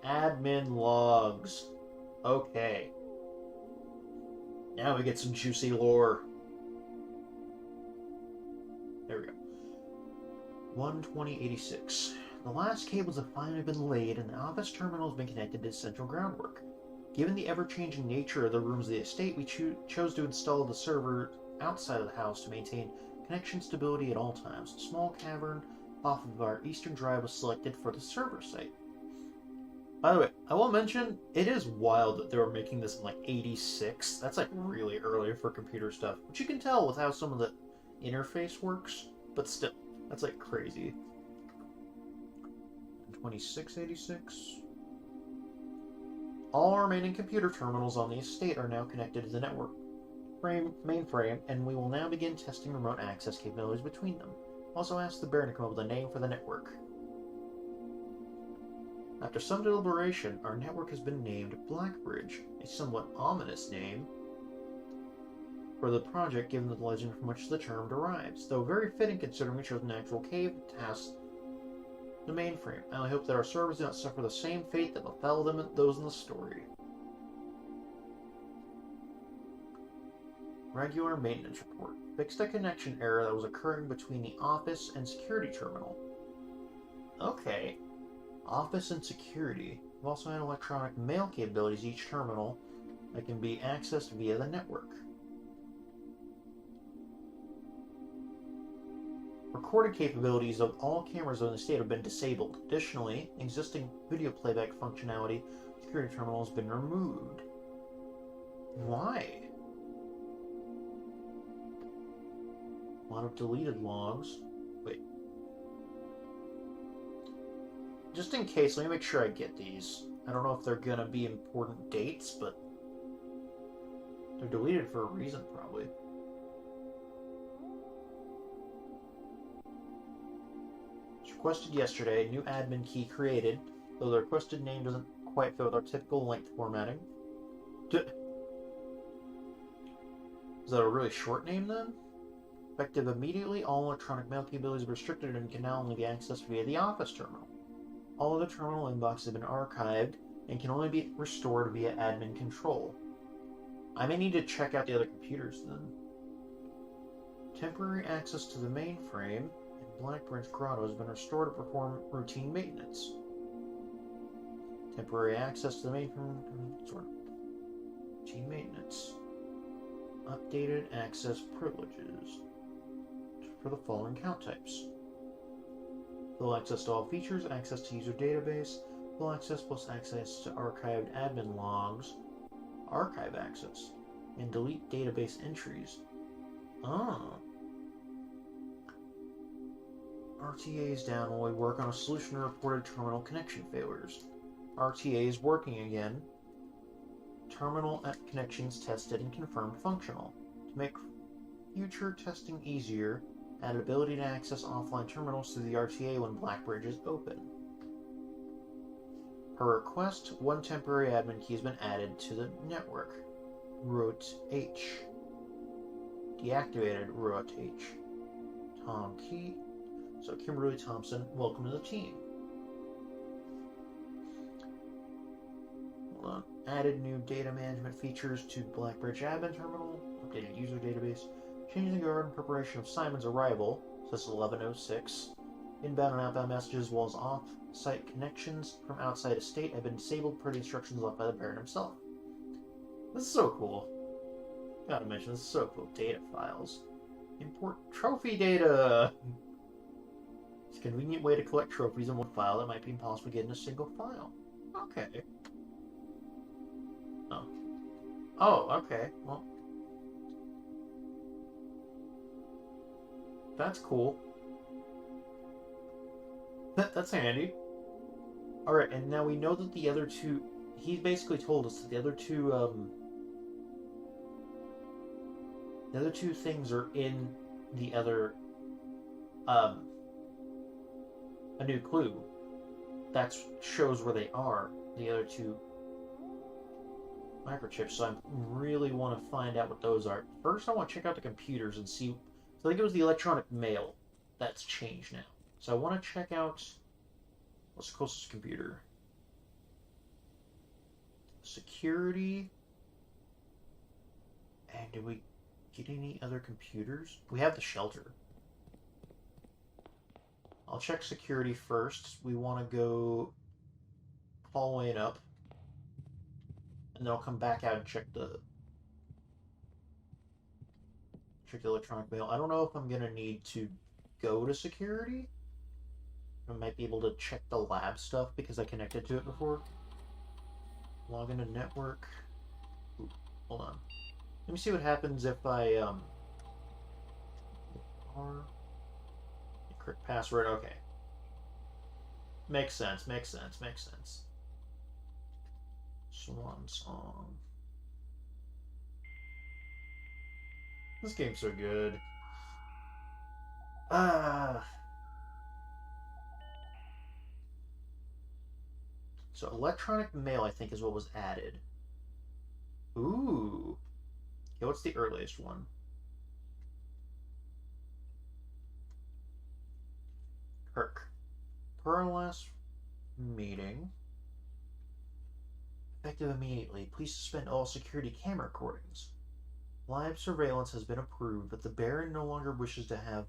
Admin logs. Okay. Now we get some juicy lore. There we go. 12086. The last cables have finally been laid and the office terminal has been connected to central groundwork. Given the ever-changing nature of the rooms of the estate, we chose to install the server outside of the house to maintain connection stability at all times. A small cavern off of our eastern drive was selected for the server site. By the way, I will mention, it is wild that they were making this in like 86. That's like really early for computer stuff, which you can tell with how some of the interface works, but still, that's like crazy. 2686. All remaining computer terminals on the estate are now connected to the network mainframe, and we will now begin testing remote access capabilities between them. Also ask the Baron to come up with a name for the network. After some deliberation, our network has been named Blackbridge, a somewhat ominous name for the project given the legend from which the term derives, though very fitting considering we chose an actual cave to test the mainframe. I only hope that our servers do not suffer the same fate that befell them and those in the story. Regular maintenance report. Fixed a connection error that was occurring between the office and security terminal. Okay. Office and security. We've also had electronic mail capabilities each terminal that can be accessed via the network. Recording capabilities of all cameras on the estate have been disabled. Additionally, existing video playback functionality security terminal has been removed. Why? A lot of deleted logs. Wait. Just in case, let me make sure I get these. I don't know if they're gonna be important dates, but they're deleted for a reason, probably. Requested yesterday, new admin key created, though the requested name doesn't quite fit with our typical length formatting. Is that a really short name then? Effective immediately, all electronic mail capabilities are restricted and can now only be accessed via the office terminal. All of the terminal inboxes have been archived and can only be restored via admin control. I may need to check out the other computers then. Temporary access to the mainframe Blackbridge Grotto has been restored to perform routine maintenance. Temporary access to the mainframe. Routine maintenance. Updated access privileges for the following account types. Full access to all features, access to user database, full access plus access to archived admin logs, archive access, and delete database entries. RTA is down while we work on a solution to reported terminal connection failures. RTA is working again. Terminal connections tested and confirmed functional. To make future testing easier, add ability to access offline terminals through the RTA when Blackbridge is open. Per request, one temporary admin key has been added to the network. Root H. Deactivated Root H. Tom Key. So Kimberly Thompson, welcome to the team. Hold on. Added new data management features to Blackbridge admin terminal. Updated user database. Changing the guard in preparation of Simon's arrival. Says 11:06. Inbound and outbound messages, as well as off-site connections from outside estate, have been disabled per the instructions left by the Baron himself. This is so cool. Gotta mention, this is so cool. Data files. Import trophy data! It's a convenient way to collect trophies in one file that might be impossible to get in a single file. Okay. Oh. Oh, okay. Well. That's cool. That's handy. Alright, and now we know that the other two... He basically told us that the other two things are in the other... A new clue. That shows where they are. The other two microchips, so I really want to find out what those are. First, I want to check out the computers and see... So I think it was the electronic mail that's changed now. So I want to check out... What's the closest computer? Security. And did we get any other computers? We have the shelter. I'll check security first. We want to go following up. And then I'll come back out and check the electronic mail. I don't know if I'm going to need to go to security. I might be able to check the lab stuff because I connected to it before. Log into network. Ooh, hold on. Let me see what happens if I, Correct password, okay. Makes sense, makes sense, makes sense. Swan Song. This game's so good. So electronic mail, I think, is what was added. Ooh. Okay, what's the earliest one? Kirk. Per our last meeting. Effective immediately. Please suspend all security camera recordings. Live surveillance has been approved, but the Baron no longer wishes to have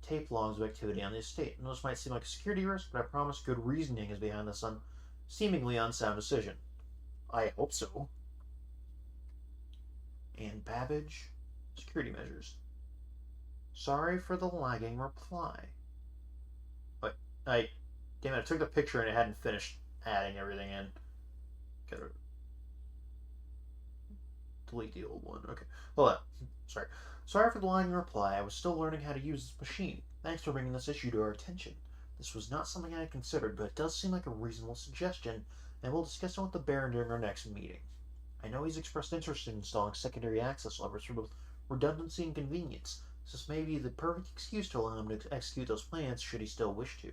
tape logs of activity on the estate. And this might seem like a security risk, but I promise good reasoning is behind this seemingly unsound decision. I hope so. And Babbage, security measures. Sorry for the lagging reply. But damn it, I took the picture and it hadn't finished adding everything in. Gotta delete the old one. Okay, hold on. Sorry for the lagging reply. I was still learning how to use this machine. Thanks for bringing this issue to our attention. This was not something I had considered, but it does seem like a reasonable suggestion, and we'll discuss it with the Baron during our next meeting. I know he's expressed interest in installing secondary access levers for both redundancy and convenience, so this may be the perfect excuse to allow him to execute those plans should he still wish to.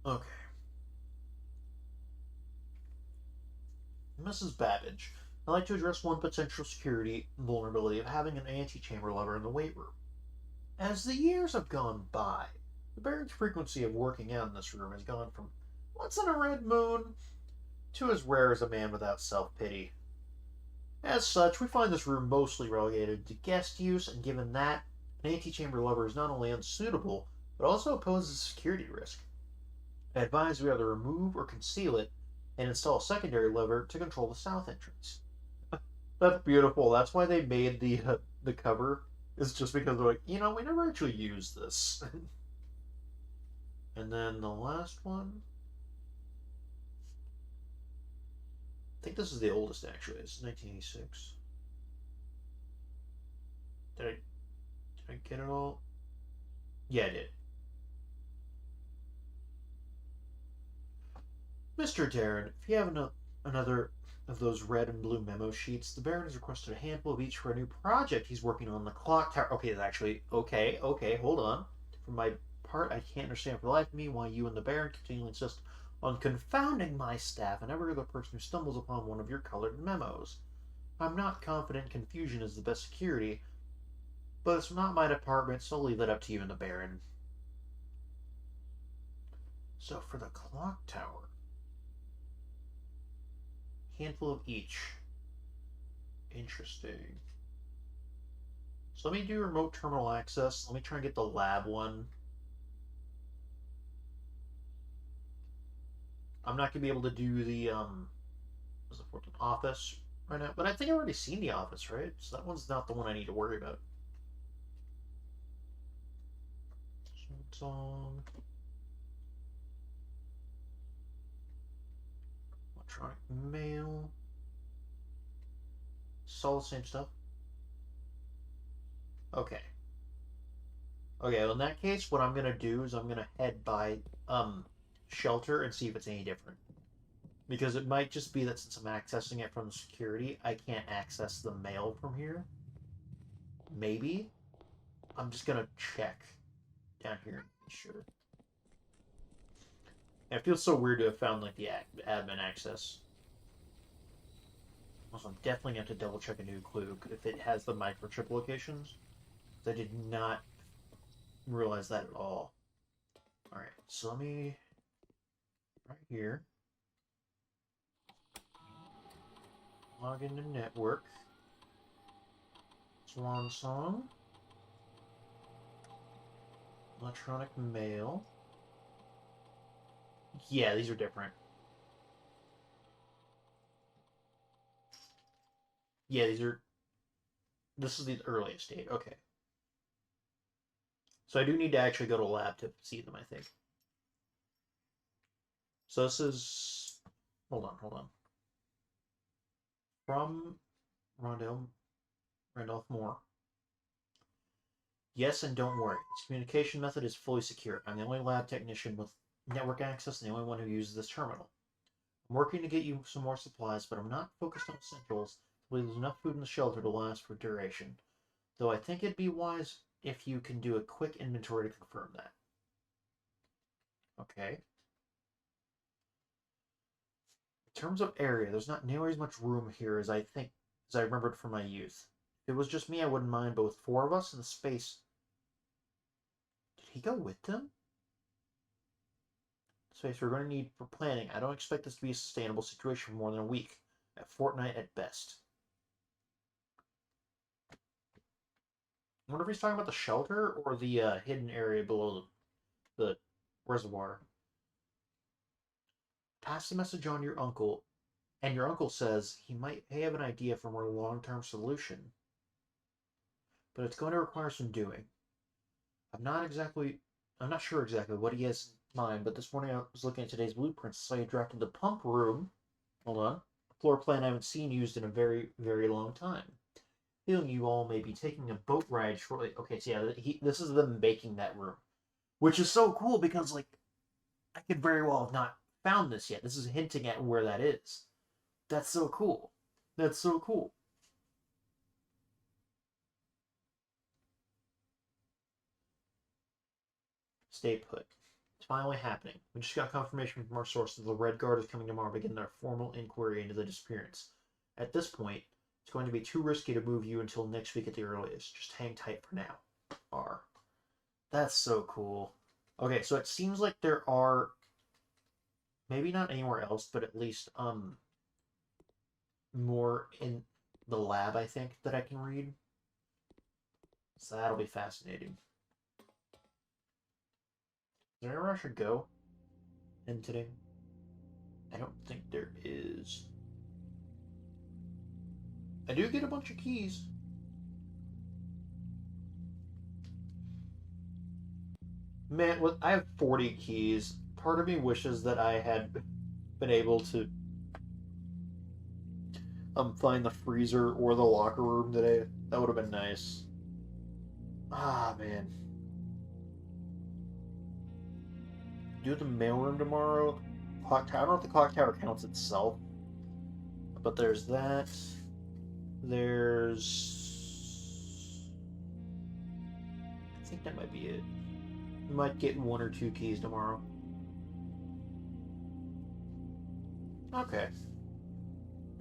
Okay. Mrs. Babbage, I'd like to address one potential security vulnerability of having an antechamber lever in the weight room. As the years have gone by, the Baron's frequency of working out in this room has gone from once in a red moon to as rare as a man without self-pity. As such, we find this room mostly relegated to guest use, and given that, an antechamber lever is not only unsuitable, but also poses a security risk. I advise we either remove or conceal it and install a secondary lever to control the south entrance. That's beautiful. That's why they made the cover. It's just because they're like, we never actually used this. And then the last one. I think this is the oldest, actually. It's 1986. Did I get it all? Yeah, I did. Mr. Darren, if you have another of those red and blue memo sheets, the Baron has requested a handful of each for a new project he's working on the clock tower. Okay, it's actually, okay, hold on. For my part, I can't understand for the life of me why you and the Baron continually insist on confounding my staff and every other person who stumbles upon one of your colored memos. I'm not confident confusion is the best security, But it's not my department, so I'll leave that up to you and the Baron. So for the clock tower, handful of each. Interesting. So let me do remote terminal access. Let me try and get the lab one. I'm not gonna be able to do the what's the fourth one? Office right now, but I think I've already seen the office, right? So that one's not the one I need to worry about. Song. Electronic mail. It's all the same stuff. Okay. Okay, well in that case, what I'm gonna do is I'm gonna head by shelter and see if it's any different. Because it might just be that since I'm accessing it from security, I can't access the mail from here. Maybe. I'm just gonna check down here and be sure. It feels so weird to have found like the admin access. Also, I'm definitely going to have to double check a new clue if it has the microchip locations. I did not realize that at all. Alright, so let me... right here. Log into network. Swan Song. Electronic mail. Yeah, these are different. Yeah, these are... this is the earliest date. Okay. So I do need to actually go to a lab to see them, I think. So this is... hold on. From Randolph Moore. Yes, and don't worry. This communication method is fully secure. I'm the only lab technician with network access and the only one who uses this terminal. I'm working to get you some more supplies, but I'm not focused on essentials. There's enough food in the shelter to last for duration. Though I think it'd be wise if you can do a quick inventory to confirm that. Okay. In terms of area, there's not nearly as much room here as I remembered from my youth. If it was just me, I wouldn't mind, but with four of us in the space... did he go with them? Space we're going to need for planning. I don't expect this to be a sustainable situation for more than a week. A fortnight at best. I wonder if he's talking about the shelter or the hidden area below the reservoir. Pass the message on to your uncle, and your uncle says he might have an idea for a more long-term solution. But it's going to require some doing. I'm not sure exactly what he has in mind, but this morning I was looking at today's blueprints, so I drafted the pump room. Hold on. A floor plan I haven't seen used in a very, very long time. Feeling you all may be taking a boat ride shortly. Okay, so yeah, this is them making that room. Which is so cool because, like, I could very well have not found this yet. This is hinting at where that is. That's so cool. That's so cool. Stay put. It's finally happening. We just got confirmation from our sources. The Red Guard is coming tomorrow to begin their formal inquiry into the disappearance. At this point, it's going to be too risky to move you until next week at the earliest. Just hang tight for now. R. That's so cool. Okay, so it seems like there are... maybe not anywhere else, but at least more in the lab, I think, that I can read. So that'll be fascinating. Is there anywhere I should go in today? I don't think there is. I do get a bunch of keys. Man, I have 40 keys. Part of me wishes that I had been able to find the freezer or the locker room today. That would have been nice. Ah, man. Do the mailroom tomorrow. Clock tower. I don't know if the clock tower counts itself, but there's that. There's... I think that might be it. Might get 1 or 2 keys tomorrow. Okay.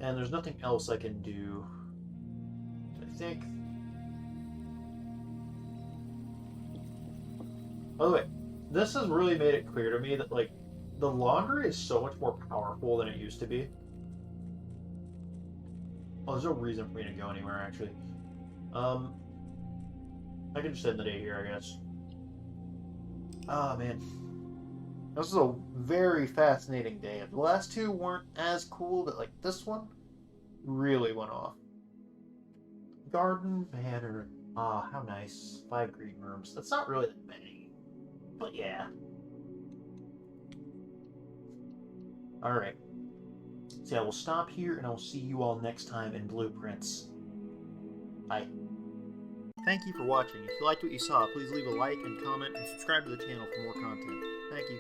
And there's nothing else I can do. I think... By the way, this has really made it clear to me that, like, the laundry is so much more powerful than it used to be. Oh, there's no reason for me to go anywhere, actually. Um, I can just end the day here, I guess. Ah, man. This is a very fascinating day. The last two weren't as cool, but, like, this one really went off. Garden Manor. Ah, how nice. 5 green rooms. That's not really that many. But yeah. Alright. So yeah, we'll stop here, and I'll see you all next time in Blueprints. Bye. Thank you for watching. If you liked what you saw, please leave a like and comment and subscribe to the channel for more content. Thank you.